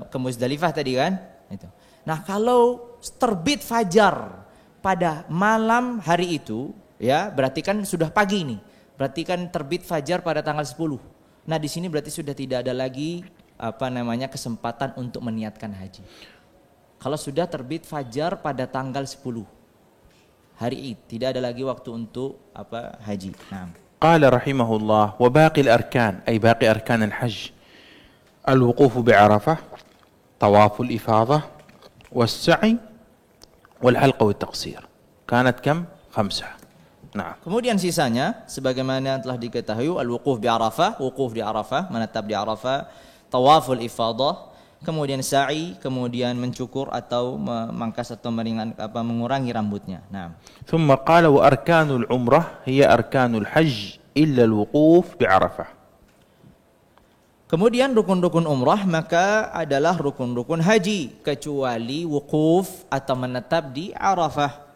ke Muzdalifah tadi kan? Itu. Nah, kalau terbit fajar pada malam hari itu, ya, berarti kan sudah pagi nih. Berarti kan terbit fajar pada tanggal 10. Nah, di sini berarti sudah tidak ada lagi kesempatan untuk meniatkan haji. kalau sudah terbit fajar pada tanggal 10 hari Id, tidak ada lagi waktu untuk haji. Nah. قال رحمه الله وباقي الأركان أي باقي أركان الحج الوقوف بعرفة طواف الإفاضة والسعي والحلق والتقصير كانت كم؟ 5. Nah. Kemudian sisanya sebagaimana telah diketahui al-wuquf bi Arafah, wukuf di Arafah, menetap di Arafah, tawaful ifadah, kemudian sa'i, kemudian mencukur atau memangkas atau mengurangi rambutnya. Nah. ثم قال وأركان العمرة هي أركان الحج إلا الوقوف بعرفة. Kemudian rukun-rukun umrah maka adalah rukun-rukun haji kecuali wukuf atau menetap di Arafah.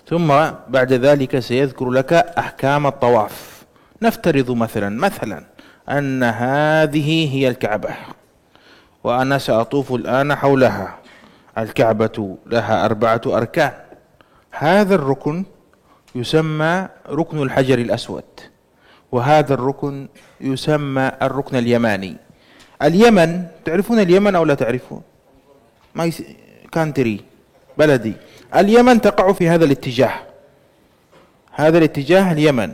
ثم بعد ذلك سيذكر لك أحكام الطواف. نفترض مثلا أن هذه هي الكعبة وأنا سأطوف الآن حولها. الكعبة لها 4 أركان. هذا الركن يسمى ركن الحجر الأسود، وهذا الركن يسمى الركن اليماني. اليمن، تعرفون اليمن أو لا تعرفون؟ كانتري بلدي. اليمن تقع في هذا الاتجاه، هذا الاتجاه اليمن.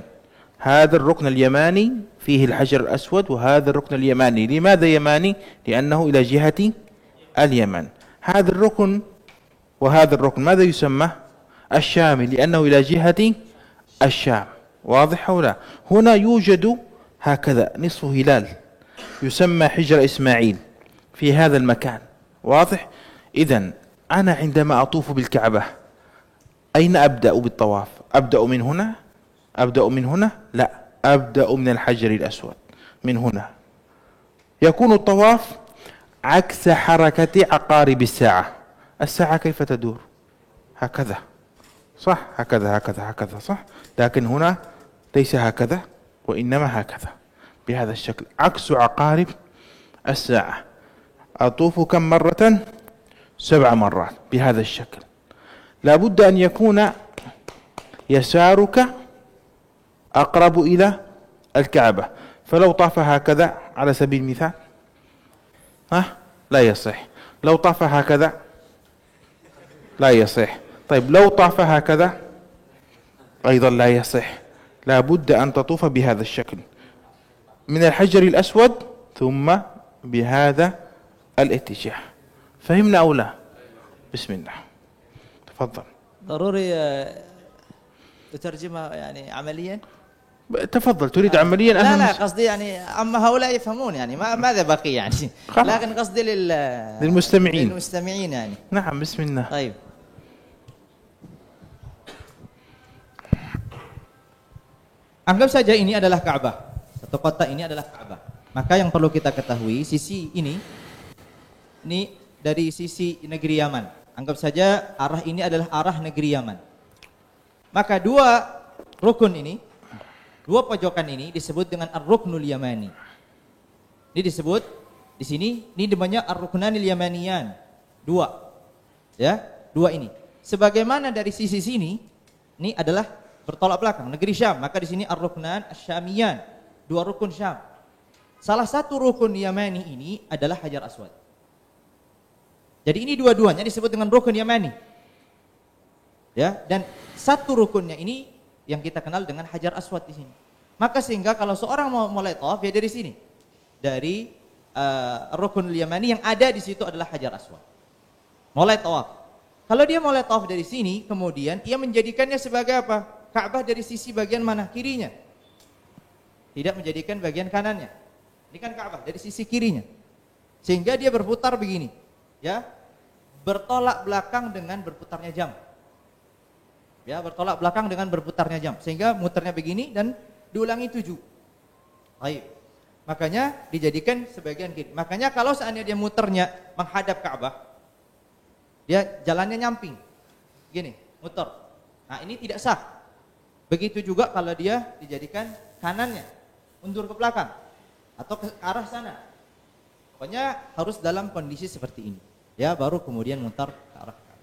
هذا الركن اليماني فيه الحجر الأسود، وهذا الركن اليماني. لماذا يماني؟ لأنه إلى جهة اليمن. هذا الركن وهذا الركن ماذا يسمى؟ الشامي، لأنه إلى جهة الشام. واضح أو لا؟ هنا يوجد هكذا نصف هلال يسمى حجر إسماعيل في هذا المكان. واضح؟ إذن أنا عندما أطوف بالكعبة أين أبدأ بالطواف؟ أبدأ من هنا؟ أبدأ من هنا؟ لا، أبدأ من الحجر الأسود من هنا. يكون الطواف عكس حركة عقارب الساعة. الساعة كيف تدور؟ هكذا صح؟ هكذا صح؟ لكن هنا ليس هكذا وإنما هكذا بهذا الشكل، عكس عقارب الساعة. أطوف كم مرة؟ 7 مرات بهذا الشكل. لابد أن يكون يسارك أقرب إلى الكعبة، فلو طاف هكذا على سبيل المثال لا يصح. لو طاف هكذا لا يصح. طيب لو طاف هكذا أيضا لا يصح. لابد أن تطوف بهذا الشكل من الحجر الأسود ثم بهذا الاتجاه. فهمنا أو لا؟ بسم الله، تفضل. ضروري تترجمها يعني عمليا؟ تفضل. تريد عمليا؟ لا قصدي يعني أما هؤلاء يفهمون يعني ماذا بقي يعني. لكن قصدي للمستمعين يعني. نعم، بسم الله. طيب. Anggap saja ini adalah Ka'bah. Satu kota ini adalah Ka'bah. Maka yang perlu kita ketahui sisi ini dari sisi negeri Yaman. Anggap saja arah ini adalah arah negeri Yaman. Maka 2 rukun ini, 2 pojokan ini disebut dengan ar-ruknul yamani. Ini disebut di sini, ini namanya ar-ruknanil yamaniyan. 2. Ya, 2 ini. Sebagaimana dari sisi sini, ini adalah bertolak belakang negeri Syam, maka di sini ar-ruknan asy-syamiyan, 2 rukun Syam. Salah satu rukun Yamani ini adalah Hajar Aswad. Jadi ini dua-duanya disebut dengan rukun Yamani. Ya, dan satu rukunnya ini yang kita kenal dengan Hajar Aswad di sini. Maka sehingga kalau seorang mau mulai tawaf ya dari sini. Dari rukun Yamani yang ada di situ adalah Hajar Aswad. Mulai tawaf. Kalau dia mulai tawaf dari sini, kemudian ia menjadikannya sebagai apa? Ka'bah dari sisi bagian mana? Kirinya. Tidak menjadikan bagian kanannya. Ini kan Ka'bah dari sisi kirinya. Sehingga dia berputar begini. Ya. Bertolak belakang dengan berputarnya jam. Ya, bertolak belakang dengan berputarnya jam. Sehingga muternya begini dan diulangi 7. Baik. Makanya dijadikan sebagian kiri. Makanya kalau seandainya dia muternya menghadap Ka'bah, dia jalannya nyamping. Gini, muter. Nah, ini tidak sah. Begitu juga kalau dia dijadikan kanannya mundur ke belakang atau ke arah sana. Pokoknya harus dalam kondisi seperti ini. Ya, baru kemudian mutar ke arah kanan.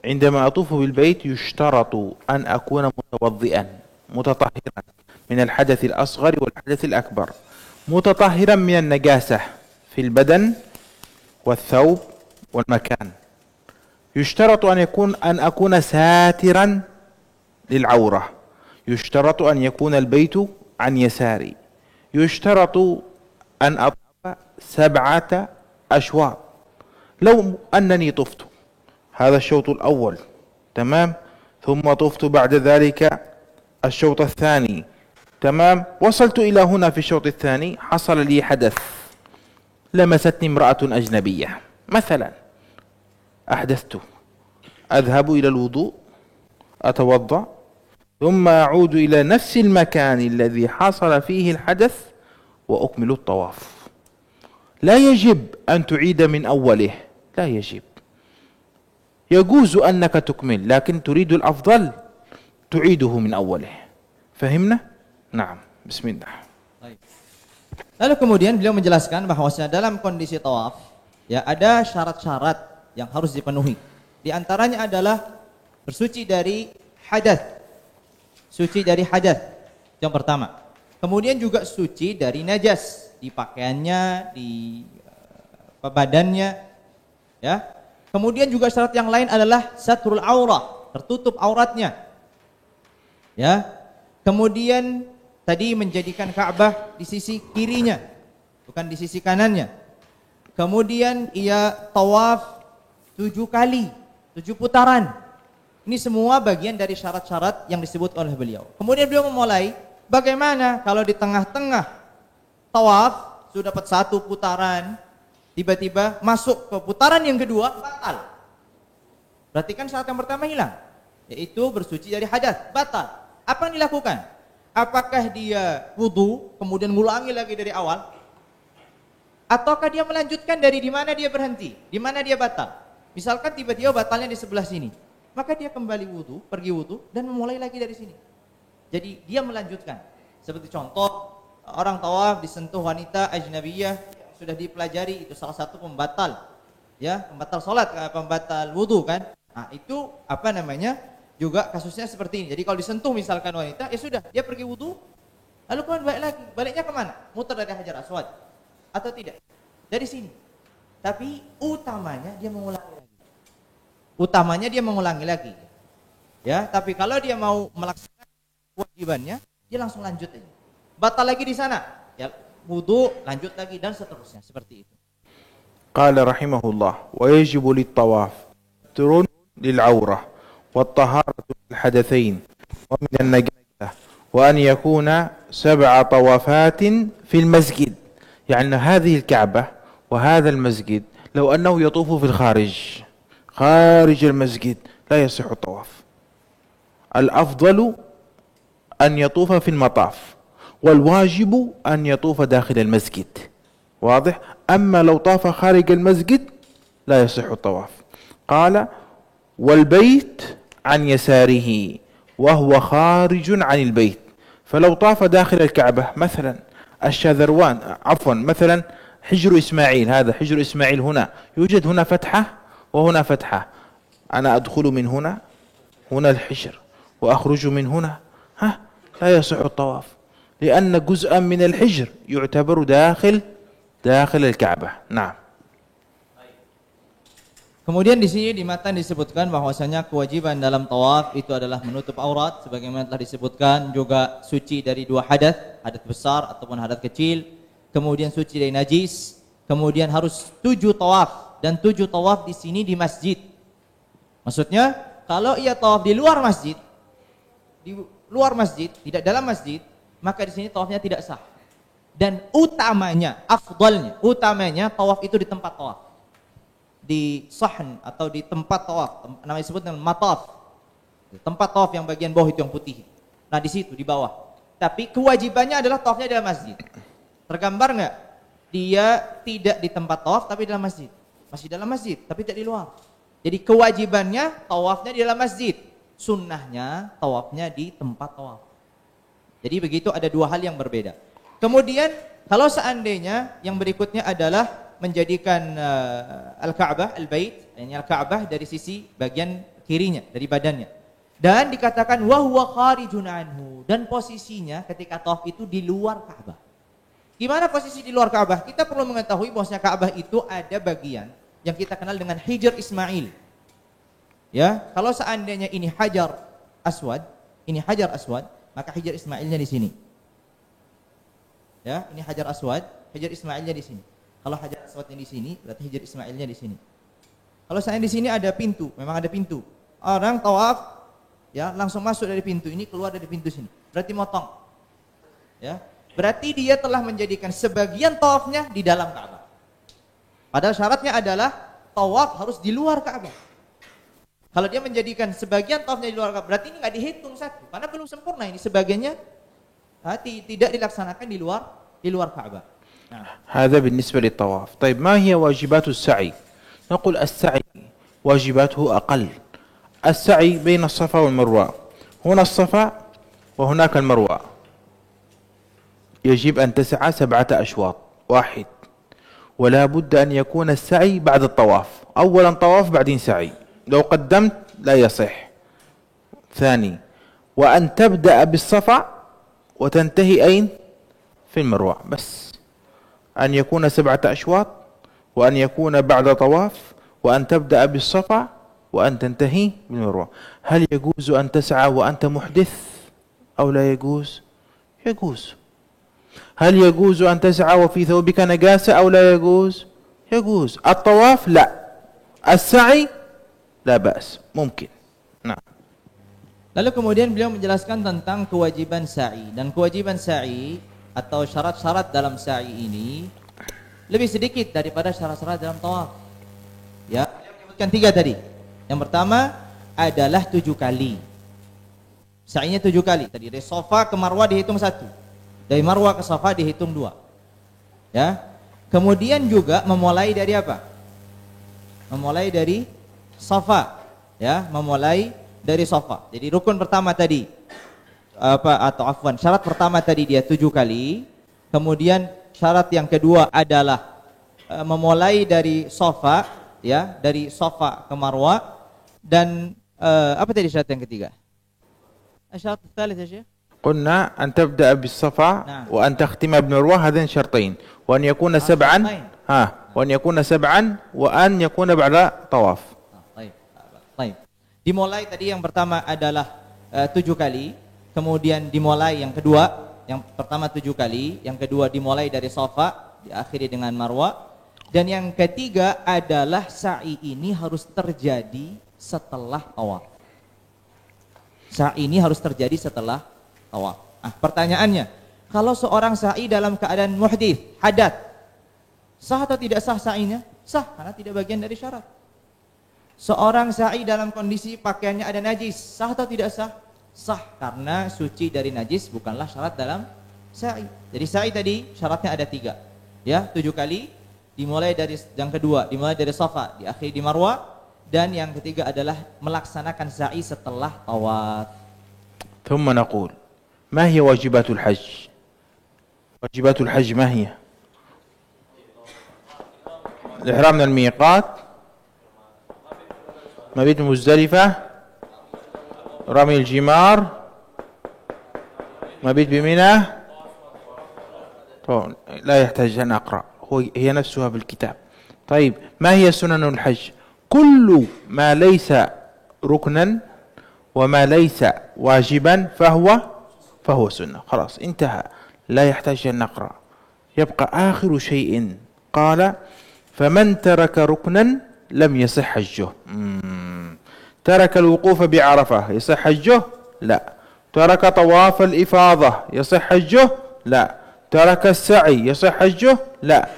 عندما أطوف بالبيت يشترط أن أكون متوضئا متطهرا من الحدث الأصغر والحدث الأكبر، متطهرا من النجاسة في في البدن والثوب والمكان. يشترط أن أكون ساترا للعورة. يشترط أن يكون البيت عن يساري. يشترط أن أطوف 7 أشواط. لو أنني طفت هذا الشوط الأول تمام، ثم طفت بعد ذلك الشوط الثاني تمام، وصلت إلى هنا في الشوط الثاني حصل لي حدث، لمستني امرأة أجنبية مثلا، أحدثت، أذهب إلى الوضوء أتوضأ ثم أعود إلى نفس المكان الذي حصل فيه الحدث وأكمل الطواف. لا يجب أن تعيد من أوله، لا يجب. يجوز أنك تكمل، لكن تريد الأفضل تعيده من أوله. فهمنا؟ نعم. بسم الله. Lalu kemudian beliau menjelaskan bahwasanya dalam kondisi tawaf ya ada syarat-syarat yang harus dipenuhi. Di antaranya adalah bersuci dari hadas. Suci dari hadas yang pertama. Kemudian juga suci dari najas di pakaiannya, di badannya ya. Kemudian juga syarat yang lain adalah satrul aurah, tertutup auratnya. Ya. Kemudian tadi menjadikan Ka'bah di sisi kirinya, bukan di sisi kanannya. Kemudian ia tawaf 7 kali, 7 putaran. Ini semua bagian dari syarat-syarat yang disebut oleh beliau. Kemudian beliau memulai, bagaimana kalau di tengah-tengah tawaf sudah dapat 1 putaran, tiba-tiba masuk ke putaran yang kedua, batal. Berarti kan syarat yang pertama hilang, yaitu bersuci dari hadas, batal. Apa yang dilakukan? Apakah dia wudu, kemudian ngulangi lagi dari awal? Ataukah dia melanjutkan dari di mana dia berhenti, di mana dia batal? Misalkan tiba-tiba batalnya di sebelah sini, maka dia kembali wudu, pergi wudu, dan memulai lagi dari sini. Jadi dia melanjutkan. Seperti contoh, orang tawaf disentuh wanita ajnabiyah, sudah dipelajari, itu salah satu pembatal. Ya, pembatal sholat, pembatal wudu kan. Nah itu apa namanya? Juga kasusnya seperti ini. Jadi kalau disentuh misalkan wanita, ya sudah, dia pergi wudu, lalu kemudian balik lagi. Baliknya kemana? Muter dari Hajar Aswad atau tidak? Dari sini. Tapi utamanya dia mengulangi lagi. Utamanya dia mengulangi lagi. Ya, tapi kalau dia mau melaksanakan kewajibannya, dia langsung lanjut aja. Batal lagi di sana, ya wudu, lanjut lagi dan seterusnya seperti itu. Qala rahimahullah, wa yajibu lit-tawaf turun lil-aurah والطهارة الحدثين ومن النجاسة وأن يكون 7 طوافات في المسجد. يعني هذه الكعبة وهذا المسجد لو أنه يطوف في الخارج خارج المسجد لا يصح الطواف. الأفضل أن يطوف في المطاف، والواجب أن يطوف داخل المسجد. واضح؟ أما لو طاف خارج المسجد لا يصح الطواف. قال والبيت عن يساره وهو خارج عن البيت. فلو طاف داخل الكعبة مثلا الشاذروان مثلا حجر إسماعيل، هذا حجر إسماعيل هنا يوجد هنا فتحة وهنا فتحة، أنا أدخل من هنا الحجر وأخرج من هنا، لا يصح الطواف، لأن جزءا من الحجر يعتبر داخل الكعبة. نعم. Kemudian di sini di matan disebutkan bahwasanya kewajiban dalam tawaf itu adalah menutup aurat, sebagaimana telah disebutkan, juga suci dari 2 hadas, hadas besar ataupun hadas kecil, kemudian suci dari najis, kemudian harus 7 tawaf, dan 7 tawaf di sini di masjid. Maksudnya kalau ia tawaf di luar masjid, tidak dalam masjid, maka di sini tawafnya tidak sah. Dan utamanya, utamanya tawaf itu di tempat tawaf. Di sahn atau di tempat tawaf, namanya disebut dengan mataf. Tempat tawaf yang bagian bawah itu yang putih. Nah di situ di bawah. Tapi kewajibannya adalah tawafnya dalam masjid. Tergambar nggak? Dia tidak di tempat tawaf tapi dalam masjid. Masih dalam masjid tapi tidak di luar. Jadi kewajibannya tawafnya di dalam masjid. Sunnahnya tawafnya di tempat tawaf. Jadi begitu, ada 2 hal yang berbeda. Kemudian kalau seandainya yang berikutnya adalah menjadikan Al-Ka'bah, Al-Bait, ini Al-Ka'bah dari sisi bagian kirinya, dari badannya. Dan dikatakan wa huwa kharijun anhu, dan posisinya ketika tawaf itu di luar Ka'bah. Gimana posisi di luar Ka'bah? Kita perlu mengetahui bahwasanya Ka'bah itu ada bagian yang kita kenal dengan Hajar Ismail. Ya, kalau seandainya ini Hajar Aswad, maka Hajar Ismailnya di sini. Ya, ini Hajar Aswad, Hajar Ismailnya di sini. Kalau Hajar Aswadnya di sini, berarti Hajar Ismailnya di sini. Kalau seandainya di sini ada pintu, memang ada pintu. Orang tawaf, ya, langsung masuk dari pintu ini, keluar dari pintu sini. Berarti motong. Ya. Berarti dia telah menjadikan sebagian tawafnya di dalam Ka'bah. Padahal syaratnya adalah tawaf harus di luar Ka'bah. Kalau dia menjadikan sebagian tawafnya di luar Ka'bah, berarti ini nggak dihitung satu, karena belum sempurna ini sebagiannya tidak dilaksanakan di luar Ka'bah. هذا بالنسبة للطواف. طيب ما هي واجبات السعي؟ نقول السعي واجباته أقل. السعي بين الصفا والمروة. هنا الصفا وهناك المروة. يجب أن تسعى 7 أشواط. 1. ولا بد أن يكون السعي بعد الطواف. أولا طواف بعدين سعي. لو قدمت لا يصح. 2. وأن تبدأ بالصفا وتنتهي أين؟ في المروة. بس أن يكون 7 أشواط، وأن يكون بعد طواف، وأن تبدأ بالصفا، وأن تنتهي بالمروة. هل يجوز أن تسعى وأنت محدث أو لا يجوز؟ يجوز. هل يجوز أن تسعى وفي ثوبك نجاسة أو لا يجوز؟ يجوز. الطواف لا. السعي لا بأس، ممكن. نعم. Lalu kemudian beliau menjelaskan tentang kewajiban sa'i, dan kewajiban sa'i atau syarat-syarat dalam sa'i ini lebih sedikit daripada syarat-syarat dalam tawaf. Ya, beliau menyebutkan 3 tadi. Yang pertama adalah 7 kali. Sa'inya 7 kali. Tadi dari Safa ke Marwah dihitung 1. Dari Marwah ke Safa dihitung 2. Ya. Kemudian juga memulai dari apa? Memulai dari Safa. Ya, memulai dari Safa. Jadi rukun pertama tadi syarat pertama tadi dia 7 kali. Kemudian syarat yang kedua adalah memulai dari Safa, ya, dari Safa ke Marwah. Dan apa tadi syarat yang ketiga? Syarat tsalits ya, Syekh? قلنا أن تبدأ بالصفا وأن تختم بالمروة. هذين شرطين. وأن يكون 7 وأن يكون 7 وأن يكون بعد طواف. طيب. Dimulai tadi yang pertama adalah 7 kali. Kemudian dimulai yang kedua, yang pertama 7 kali, yang kedua dimulai dari Safa, diakhiri dengan Marwah. Dan yang ketiga adalah sa'i ini harus terjadi setelah tawaf. Sa'i ini harus terjadi setelah tawaf. Pertanyaannya, kalau seorang sa'i dalam keadaan muhdits, hadat, sah atau tidak sah sa'inya? Sah, karena tidak bagian dari syarat. Seorang sa'i dalam kondisi pakaiannya ada najis, sah atau tidak sah? Sah, karena suci dari najis bukanlah syarat dalam sa'i. Jadi sa'i tadi syaratnya ada 3. Ya, 7 kali, dimulai dari yang kedua, dimulai dari Safa, diakhiri di Marwah, dan yang ketiga adalah melaksanakan sa'i setelah tawaf. ثم نقول ما هي واجبات الحج؟ واجبات الحج ما هي؟ الإحرام من الميقات، مبيت مزدلفة، رمي الجمار، مبيت بمنى. لا يحتاج أن أقرأ، هي نفسها بالكتاب. طيب ما هي سنن الحج؟ كل ما ليس ركنا وما ليس واجبا فهو سنة. خلاص انتهى، لا يحتاج أن نقرأ. يبقى آخر شيء قال فمن ترك ركنا لم يصح حجه. ترك الوقوف بعرفة يصح حجه؟ لا. ترك طواف الإفاضة يصح حجه؟ لا. ترك السعي يصح حجه؟ لا.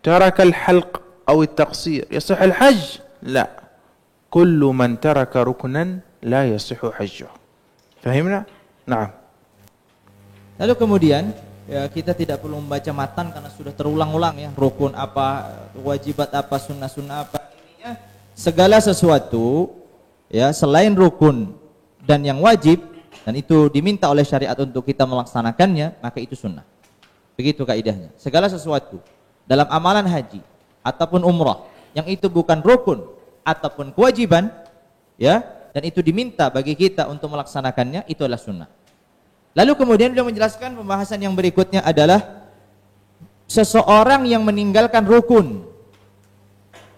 ترك الحلق أو التقصير يصح الحج؟ لا. كل من ترك ركنا لا يصح حجه. فهمنا؟ نعم. Lalu kemudian ya, kita tidak perlu membaca matan karena sudah terulang-ulang ya, rukun apa, wajibat apa, sunnah-sunnah apa. Intinya segala sesuatu ya selain rukun dan yang wajib dan itu diminta oleh syariat untuk kita melaksanakannya, maka itu sunnah. Begitu kaidahnya. Segala sesuatu dalam amalan haji ataupun umrah yang itu bukan rukun ataupun kewajiban ya, dan itu diminta bagi kita untuk melaksanakannya, itu adalah sunnah. Lalu kemudian beliau menjelaskan pembahasan yang berikutnya adalah seseorang yang meninggalkan rukun,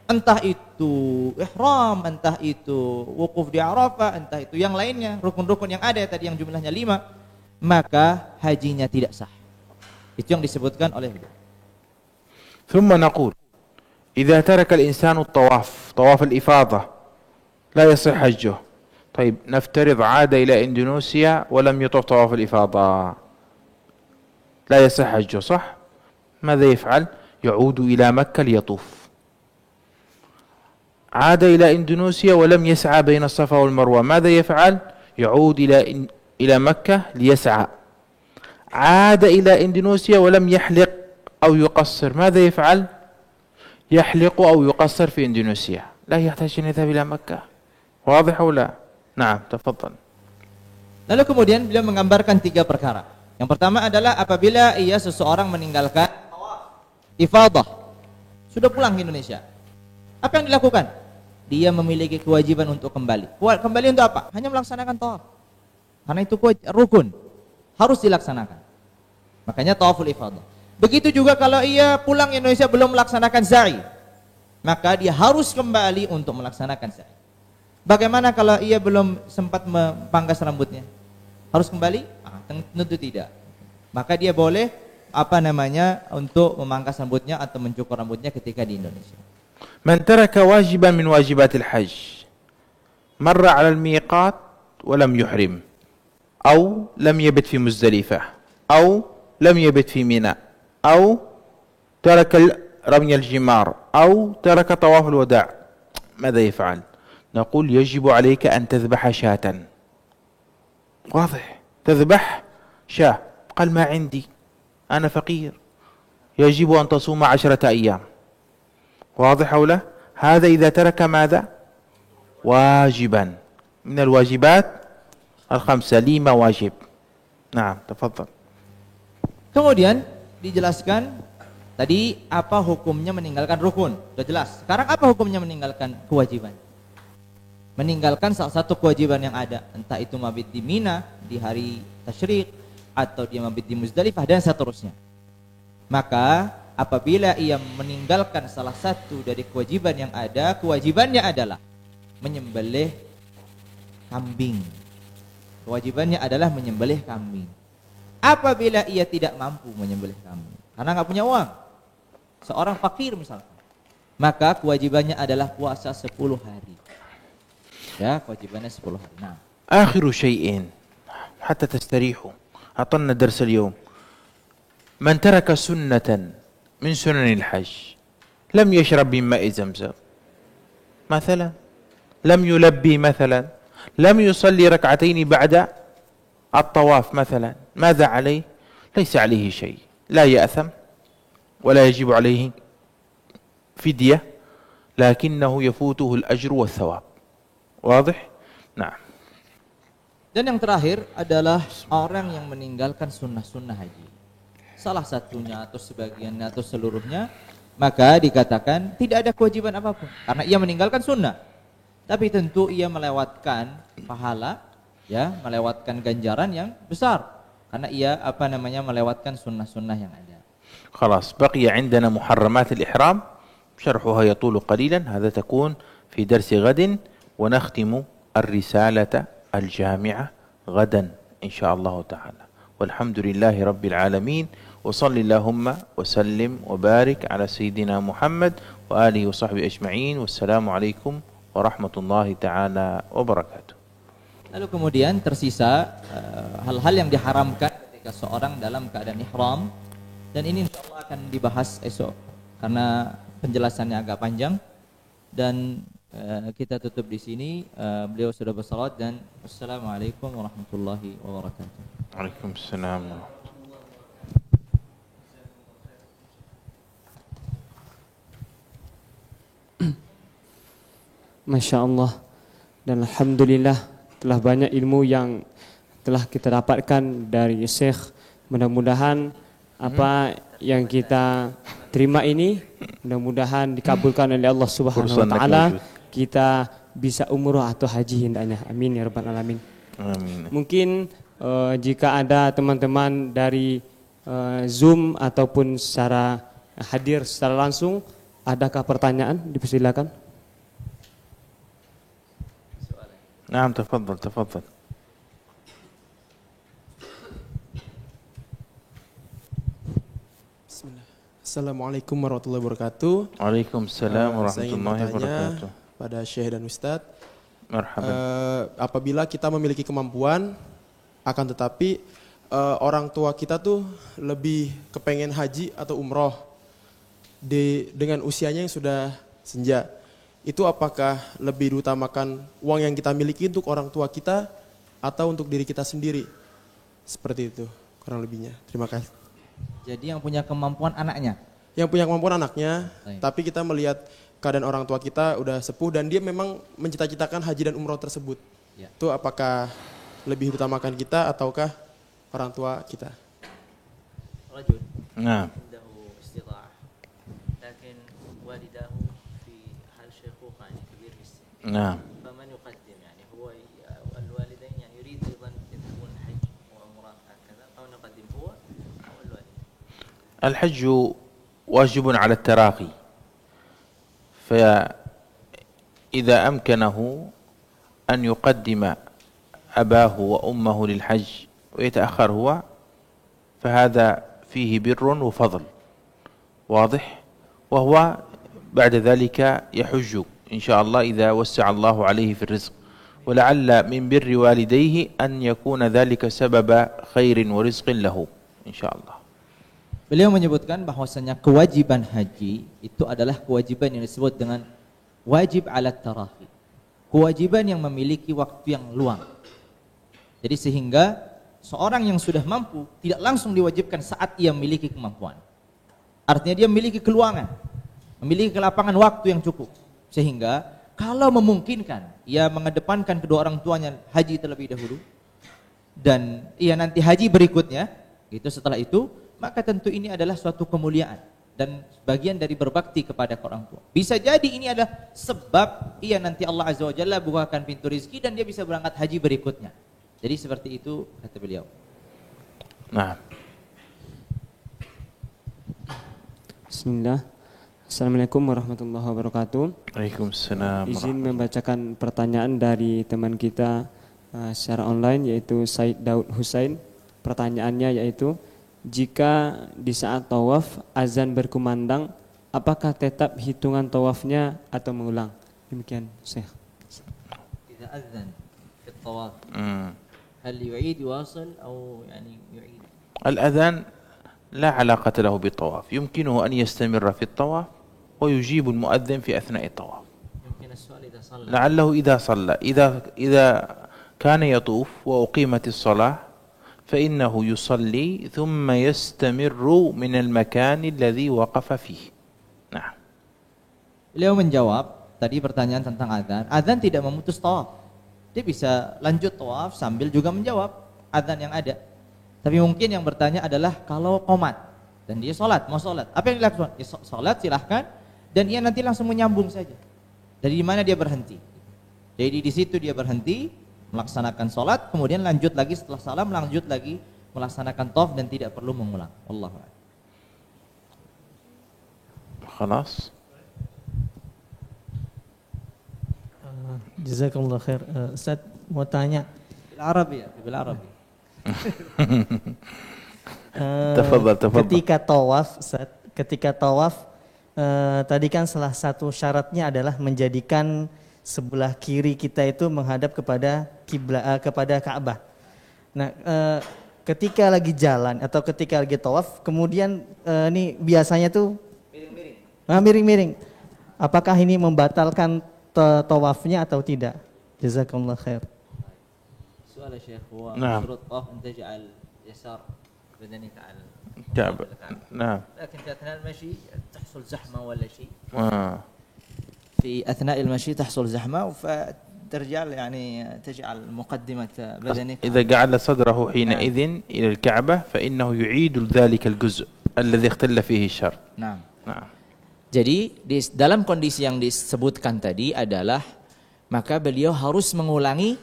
entah itu ihram, entah itu wukuf di Arafah, entah itu yang lainnya, rukun-rukun yang ada tadi yang jumlahnya 5, maka hajinya tidak sah. Itu yang disebutkan oleh beliau. ثم نقول إذا ترك الإنسان الطواف طواف الإفاضة لا يصح حجه. طيب نفترض عاد إلى إندونيسيا ولم يطف طواف الإفاضة، لا يصح حجه صح؟ ماذا يفعل؟ يعود إلى مكة ليطوف. عاد إلى إندونيسيا ولم يسعى بين الصفا والمروة، ماذا يفعل؟ يعود إلى مكة ليسعى. عاد إلى إندونيسيا ولم يحلق أو يقصر، ماذا يفعل؟ يحلق أو يقصر في إندونيسيا، لا يحتاج أن يذهب إلى مكة. واضح أو لا؟ نعم تفضل. Lalu kemudian beliau menggambarkan 3 perkara. Yang pertama adalah apabila seseorang meninggalkan ifadah, sudah pulang ke Indonesia, apa yang dilakukan? Dia memiliki kewajiban untuk kembali. Kembali untuk apa? Hanya melaksanakan tawaf. Karena itu rukun, harus dilaksanakan. Makanya tawaful ifadah. Begitu juga kalau ia pulang ke Indonesia belum melaksanakan sa'i, maka dia harus kembali untuk melaksanakan sa'i. Bagaimana kalau ia belum sempat memangkas rambutnya? Harus kembali? Tentu tidak. Maka dia boleh untuk memangkas rambutnya atau mencukur rambutnya ketika di Indonesia. من ترك واجبا من واجبات الحج مر على الميقات ولم يحرم أو لم يبت في مزدلفة أو لم يبت في منى أو ترك رمي الجمار أو ترك طواف الوداع، ماذا يفعل؟ نقول يجب عليك أن تذبح شاة. واضح، تذبح شاة. قال ما عندي، أنا فقير، يجب أن تصوم 10 أيام. واضح أو لا؟ هذا إذا ترك ماذا؟ واجبا من الواجبات 5، 5 واجب. نعم تفضل. Kemudian dijelaskan tadi apa hukumnya meninggalkan rukun, sudah jelas. Sekarang apa hukumnya meninggalkan kewajiban? Meninggalkan salah satu kewajiban yang ada, entah itu mabit di Mina di hari tasyrik atau dia mabit di Muzdalifah dan seterusnya. Maka apabila ia meninggalkan salah satu dari kewajiban yang ada, kewajibannya adalah menyembelih kambing. Kewajibannya adalah menyembelih kambing. Apabila ia tidak mampu menyembelih kambing karena nggak punya uang, seorang fakir misalkan, maka kewajibannya adalah puasa 10 hari. Ya, kewajibannya 10 hari. Nah, آخر شيء حتى تستريحوا، أعطنا درس اليوم. من ترك سنة من سنن الحج لم يشرب من ماء زمزم مثلا، لم يلبي مثلا، لم يصلي ركعتين بعد الطواف مثلا، ماذا عليه؟ ليس عليه شيء، لا يأثم ولا يجب عليه فدية، لكنه يفوته الأجر والثواب. واضح؟ نعم. Dan yang terakhir adalah orang yang meninggalkan sunnah-sunnah haji. Salah satunya atau sebagiannya atau seluruhnya, maka dikatakan tidak ada kewajiban apapun karena ia meninggalkan sunnah. Tapi tentu ia melewatkan pahala, ya, melewatkan ganjaran yang besar karena ia melewatkan sunnah-sunnah yang ada. خلاص بقي عندنا محرمات الإحرام شرحها يطول قليلا، هذا تكون في درس غد، ونختم الرسالة الجامعة غدا إن شاء الله تعالى. والحمد لله رب العالمين، وصل اللهم وسلم وبارك على سيدنا محمد وآله وصحبه أجمعين، والسلام عليكم ورحمة الله تعالى وبركاته. Lalu kemudian tersisa hal-hal yang diharamkan ketika seorang dalam keadaan ihram, dan ini insyaallah akan dibahas esok karena penjelasannya agak panjang, dan kita tutup di sini. Beliau sudah bersalat, dan wassalamualaikum warahmatullahi wabarakatuh. Waalaikumsalam. Masya Allah, dan Alhamdulillah telah banyak ilmu yang telah kita dapatkan dari Syekh. Mudah-mudahan apa yang kita terima ini mudah-mudahan dikabulkan oleh Allah Subhanahu wa taala. Kita bisa umrah atau haji hendaknya. Amin ya rabbal alamin. Amin. Mungkin jika ada teman-teman dari Zoom ataupun secara hadir secara langsung. Adakah pertanyaan? Dipersilakan. نعم تفضل تفضل. Bismillah. Assalamualaikum warahmatullahi wabarakatuh. Waalaikumsalam Saya ingin warahmatullahi bertanya wabarakatuh. pada Syekh dan Ustadz, Marhaban. apabila kita memiliki kemampuan, akan tetapi orang tua kita tuh lebih kepengen haji atau umroh dengan usianya yang sudah senja, itu apakah lebih diutamakan uang yang kita miliki untuk orang tua kita atau untuk diri kita sendiri? Seperti itu kurang lebihnya. Terima kasih. Jadi yang punya kemampuan anaknya. Yang punya kemampuan anaknya, Baik. tapi kita melihat keadaan orang tua kita udah sepuh dan dia memang mencita-citakan haji dan umroh tersebut. Ya. Itu apakah lebih utamakan kita ataukah orang tua kita? رجل نعم عنده استطاعة لكن والداه في حال شيخوخة يعني كبير في السن نعم فمن يقدم يعني هو الوالدين يعني يريد أيضا يذهبون حج وعمرة هكذا أو نقدم هو أو الوالدين. الحج واجب على التراخي، فإذا أمكنه أن يقدم أباه وأمه للحج ويتأخر هو فهذا فيه بر وفضل واضح، وهو بعد ذلك يحج إن شاء الله إذا وسع الله عليه في الرزق، ولعل من بر والديه أن يكون ذلك سبب خير ورزق له إن شاء الله. Beliau menyebutkan bahwasanya kewajiban haji itu adalah kewajiban yang disebut dengan wajib ala tarahi. Kewajiban yang memiliki waktu yang luang. Jadi sehingga seorang yang sudah mampu tidak langsung diwajibkan saat ia memiliki kemampuan. Artinya dia memiliki keluangan, memiliki kelapangan waktu yang cukup. Sehingga kalau memungkinkan ia mengedepankan kedua orang tuanya haji terlebih dahulu dan ia nanti haji berikutnya, itu setelah itu, maka tentu ini adalah suatu kemuliaan dan bagian dari berbakti kepada orang tua. Bisa jadi ini adalah sebab ia nanti Allah Azza wa Jalla bukakan pintu rezeki dan dia bisa berangkat haji berikutnya. Jadi seperti itu kata beliau. نعم. Bismillah. Assalamualaikum warahmatullahi wabarakatuh. Waalaikumsalam. Izin membacakan pertanyaan dari teman kita secara online yaitu Said Daud Husain. Pertanyaannya yaitu, jika di saat tawaf azan berkumandang, apakah tetap hitungan tawafnya atau mengulang? Demikian, Syekh. إذا أذن في الطواف هل يعيد يواصل أو يعني يعيد؟ الأذان لا علاقة له بالطواف، يمكنه أن يستمر في الطواف ويجيب المؤذن في أثناء الطواف. يمكن السؤال إذا صلى لعله إذا صلى إذا كان يطوف وأقيمت الصلاة فإنه يصلي ثم يستمر من المكان الذي وقف فيه. نعم. Beliau menjawab tadi pertanyaan tentang azan. Azan tidak memutus tawaf. Dia bisa lanjut tawaf sambil juga menjawab azan yang ada. Tapi mungkin yang bertanya adalah kalau qomat dan dia sholat, mau sholat, apa yang dilakukan? Ya, sholat silahkan dan ia nanti langsung menyambung saja. Dari mana dia berhenti? Jadi di situ dia berhenti, melaksanakan sholat, kemudian lanjut lagi setelah salam, lanjut lagi melaksanakan tawaf dan tidak perlu mengulang. Wallahu a'lam. خلاص. Jazakallah khair. Ustaz mau tanya. Bil Arabi ya, bil Arabi. Tafadhal, tafadhal. Ketika tawaf, tadi kan salah satu syaratnya adalah menjadikan sebelah kiri kita itu menghadap kepada kiblat, kepada Ka'bah. Nah, ketika lagi jalan atau ketika lagi tawaf, kemudian ini biasanya tuh miring-miring. Apakah ini membatalkan tawafnya atau tidak? Jazakallah khair. سؤال يا شيخ هو نعم. شروط الطواف أن تجعل يسار بدنك على كعبة. نعم. لكن في أثناء المشي تحصل زحمة ولا شيء في أثناء المشي تحصل زحمة فترجع يعني تجعل مقدمة بدنك. إذا جعل صدره حينئذ إلى الكعبة فإنه يعيد ذلك الجزء الذي اختل فيه الشرط. نعم. نعم. Jadi dalam kondisi yang disebutkan tadi adalah maka beliau harus mengulangi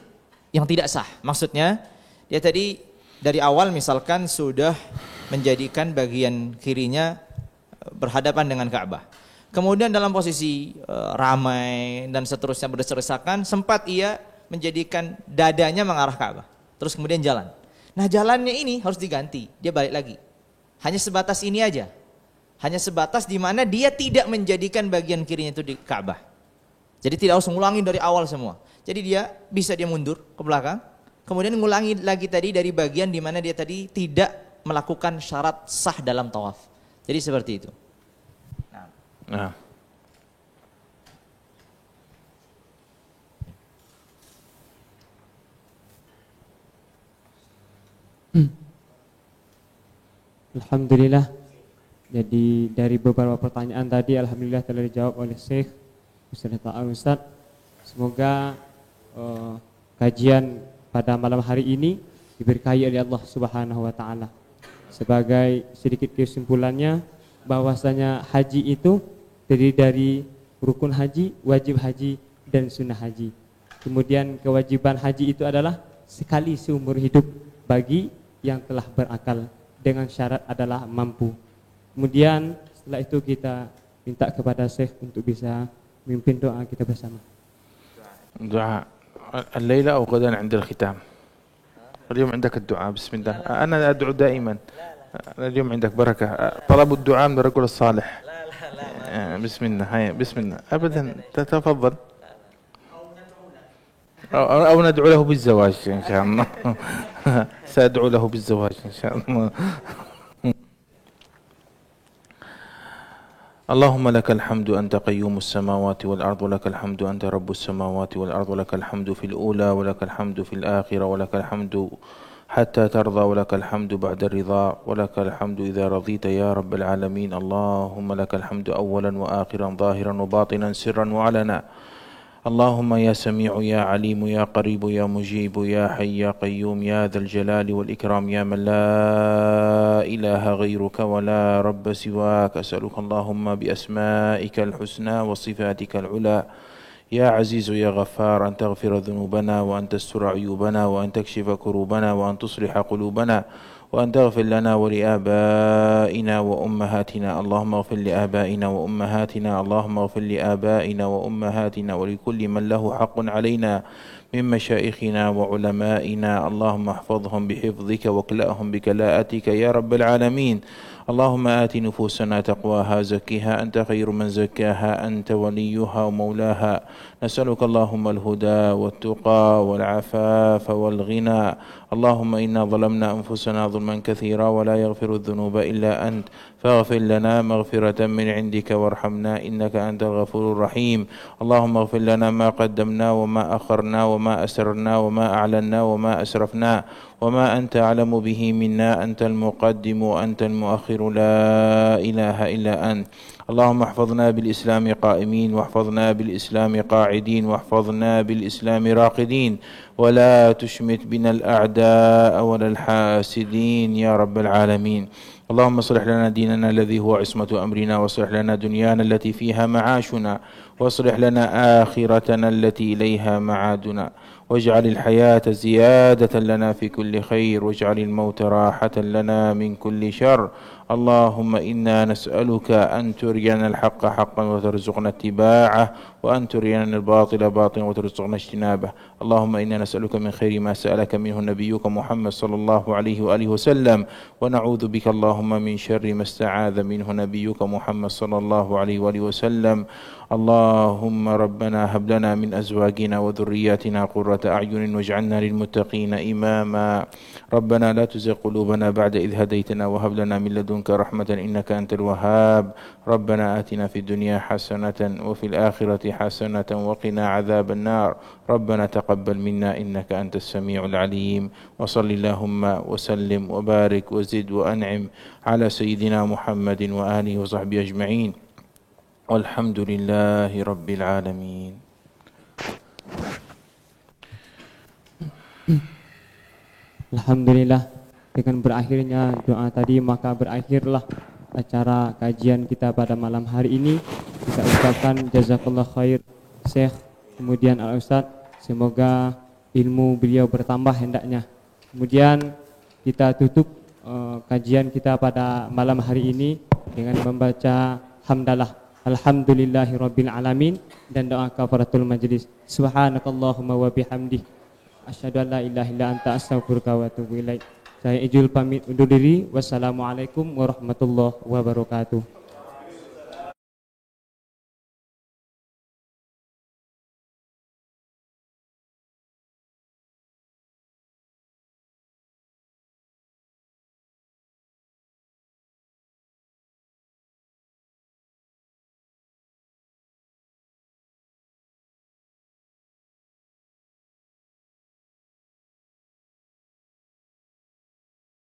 yang tidak sah. Maksudnya dia tadi dari awal misalkan sudah menjadikan bagian kirinya berhadapan dengan Ka'bah. Kemudian dalam posisi ramai dan seterusnya berdesak-desakan, sempat ia menjadikan dadanya mengarah Ka'bah. Terus kemudian jalan. Nah, jalannya ini harus diganti, dia balik lagi. Hanya sebatas ini aja. Hanya sebatas di mana dia tidak menjadikan bagian kirinya itu di Ka'bah. Jadi tidak harus ngulangin dari awal semua. Jadi dia bisa mundur ke belakang, kemudian ngulangi lagi tadi dari bagian di mana dia tadi tidak melakukan syarat sah dalam tawaf. Jadi seperti itu. Nah. Alhamdulillah. Jadi dari beberapa pertanyaan tadi alhamdulillah telah dijawab oleh Syekh Ustaz. Semoga kajian pada malam hari ini diberkahi oleh Allah Subhanahu wa taala. Sebagai sedikit kesimpulannya, bahwasanya haji itu terdiri dari rukun haji, wajib haji, dan sunnah haji. Kemudian kewajiban haji itu adalah sekali seumur hidup bagi yang telah berakal, dengan syarat adalah mampu. Kemudian setelah itu kita minta kepada Syekh untuk bisa memimpin doa kita bersama. دعاء الليلة أو غدا عند الختام؟ اليوم عندك الدعاء. بسم الله. أنا أدعو دائما. اليوم عندك بركة. طلب الدعاء من الرجل الصالح. بسم الله. هيا بسم الله. أبدا تتفضل. أو ندعو له بالزواج إن شاء الله. سأدعو له بالزواج إن شاء الله. اللهم لك الحمد أنت قيوم السماوات والأرض، ولك الحمد أنت رب السماوات والأرض، ولك الحمد في الأولى ولك الحمد في الآخرة، ولك الحمد حتى ترضى، ولك الحمد بعد الرضا، ولك الحمد إذا رضيت يا رب العالمين. اللهم لك الحمد أولا وآخرا ظاهرا وباطنا سرا وعلنا. اللهم يا سميع يا عليم يا قريب يا مجيب يا حي يا قيوم يا ذا الجلال والإكرام يا من لا إله غيرك ولا رب سواك. أسألك اللهم بأسمائك الحسنى وصفاتك العلى يا عزيز يا غفار أن تغفر ذنوبنا وأن تستر عيوبنا وأن تكشف كروبنا وأن تصلح قلوبنا وأن تغفر لنا ولآبائنا وأمهاتنا. اللهم اغفر لآبائنا وأمهاتنا. اللهم اغفر لآبائنا وأمهاتنا ولكل من له حق علينا من مشايخنا وعلمائنا. اللهم احفظهم بحفظك وكلأهم بكلاءتك يا رب العالمين. اللهم آت نفوسنا تقواها زكها أنت خير من زكاها أنت وليها ومولاها. نسألك اللهم الهدى والتقى والعفاف والغنى. اللهم إنا ظلمنا أنفسنا ظلما كثيرا ولا يغفر الذنوب إلا أنت فاغفر لنا مغفرة من عندك وارحمنا إنك أنت الغفور الرحيم. اللهم اغفر لنا ما قدمنا وما أخرنا وما أسررنا وما أعلنا وما أسرفنا وما أنت أعلم به منا. أنت المقدم وأنت المؤخر لا إله إلا أنت. اللهم احفظنا بالإسلام قائمين واحفظنا بالإسلام قاعدين واحفظنا بالإسلام راقدين ولا تشمت بنا الأعداء ولا الحاسدين يا رب العالمين. اللهم اصلح لنا ديننا الذي هو عصمة أمرنا، واصلح لنا دنيانا التي فيها معاشنا، واصلح لنا آخرتنا التي إليها معادنا، واجعل الحياة زيادة لنا في كل خير، واجعل الموت راحة لنا من كل شر. اللهم إنا نسألك أن ترينا الحق حقا وترزقنا اتباعه، وأن ترينا الباطل باطلا وترزقنا اجتنابه. اللهم إنا نسألك من خير ما سألك منه نبيك محمد صلى الله عليه وآله وسلم، ونعوذ بك اللهم من شر ما استعاذ منه نبيك محمد صلى الله عليه وآله وسلم. اللهم ربنا هب لنا من أزواجنا وذرياتنا قرة أعين واجعلنا للمتقين إماما. ربنا لا تزغ قلوبنا بعد إذ هديتنا وهب لنا من لدنك رحمة إنك أنت الوهاب. ربنا آتنا في الدنيا حسنة وفي الآخرة حسنة وقنا عذاب النار. ربنا تقبل منا إنك أنت السميع العليم. وصل اللهم وسلم وبارك وزد وأنعم على سيدنا محمد وآله وصحبه أجمعين، والحمد لله رب العالمين. Alhamdulillah, dengan berakhirnya doa tadi maka berakhirlah acara kajian kita pada malam hari ini. Kita ucapkan jazakallah khair Syekh kemudian Al-Ustadz, semoga ilmu beliau bertambah hendaknya. Kemudian kita tutup kajian kita pada malam hari ini dengan membaca hamdalah alhamdulillahirabbil alamin dan doa kafaratul majlis. Subhanakallahumma wa bihamdih asyhadu an la ilaha illa anta astaghfiruka wa atubu ilaik. Saya Ijul pamit undur diri. Wassalamualaikum warahmatullahi wabarakatuh.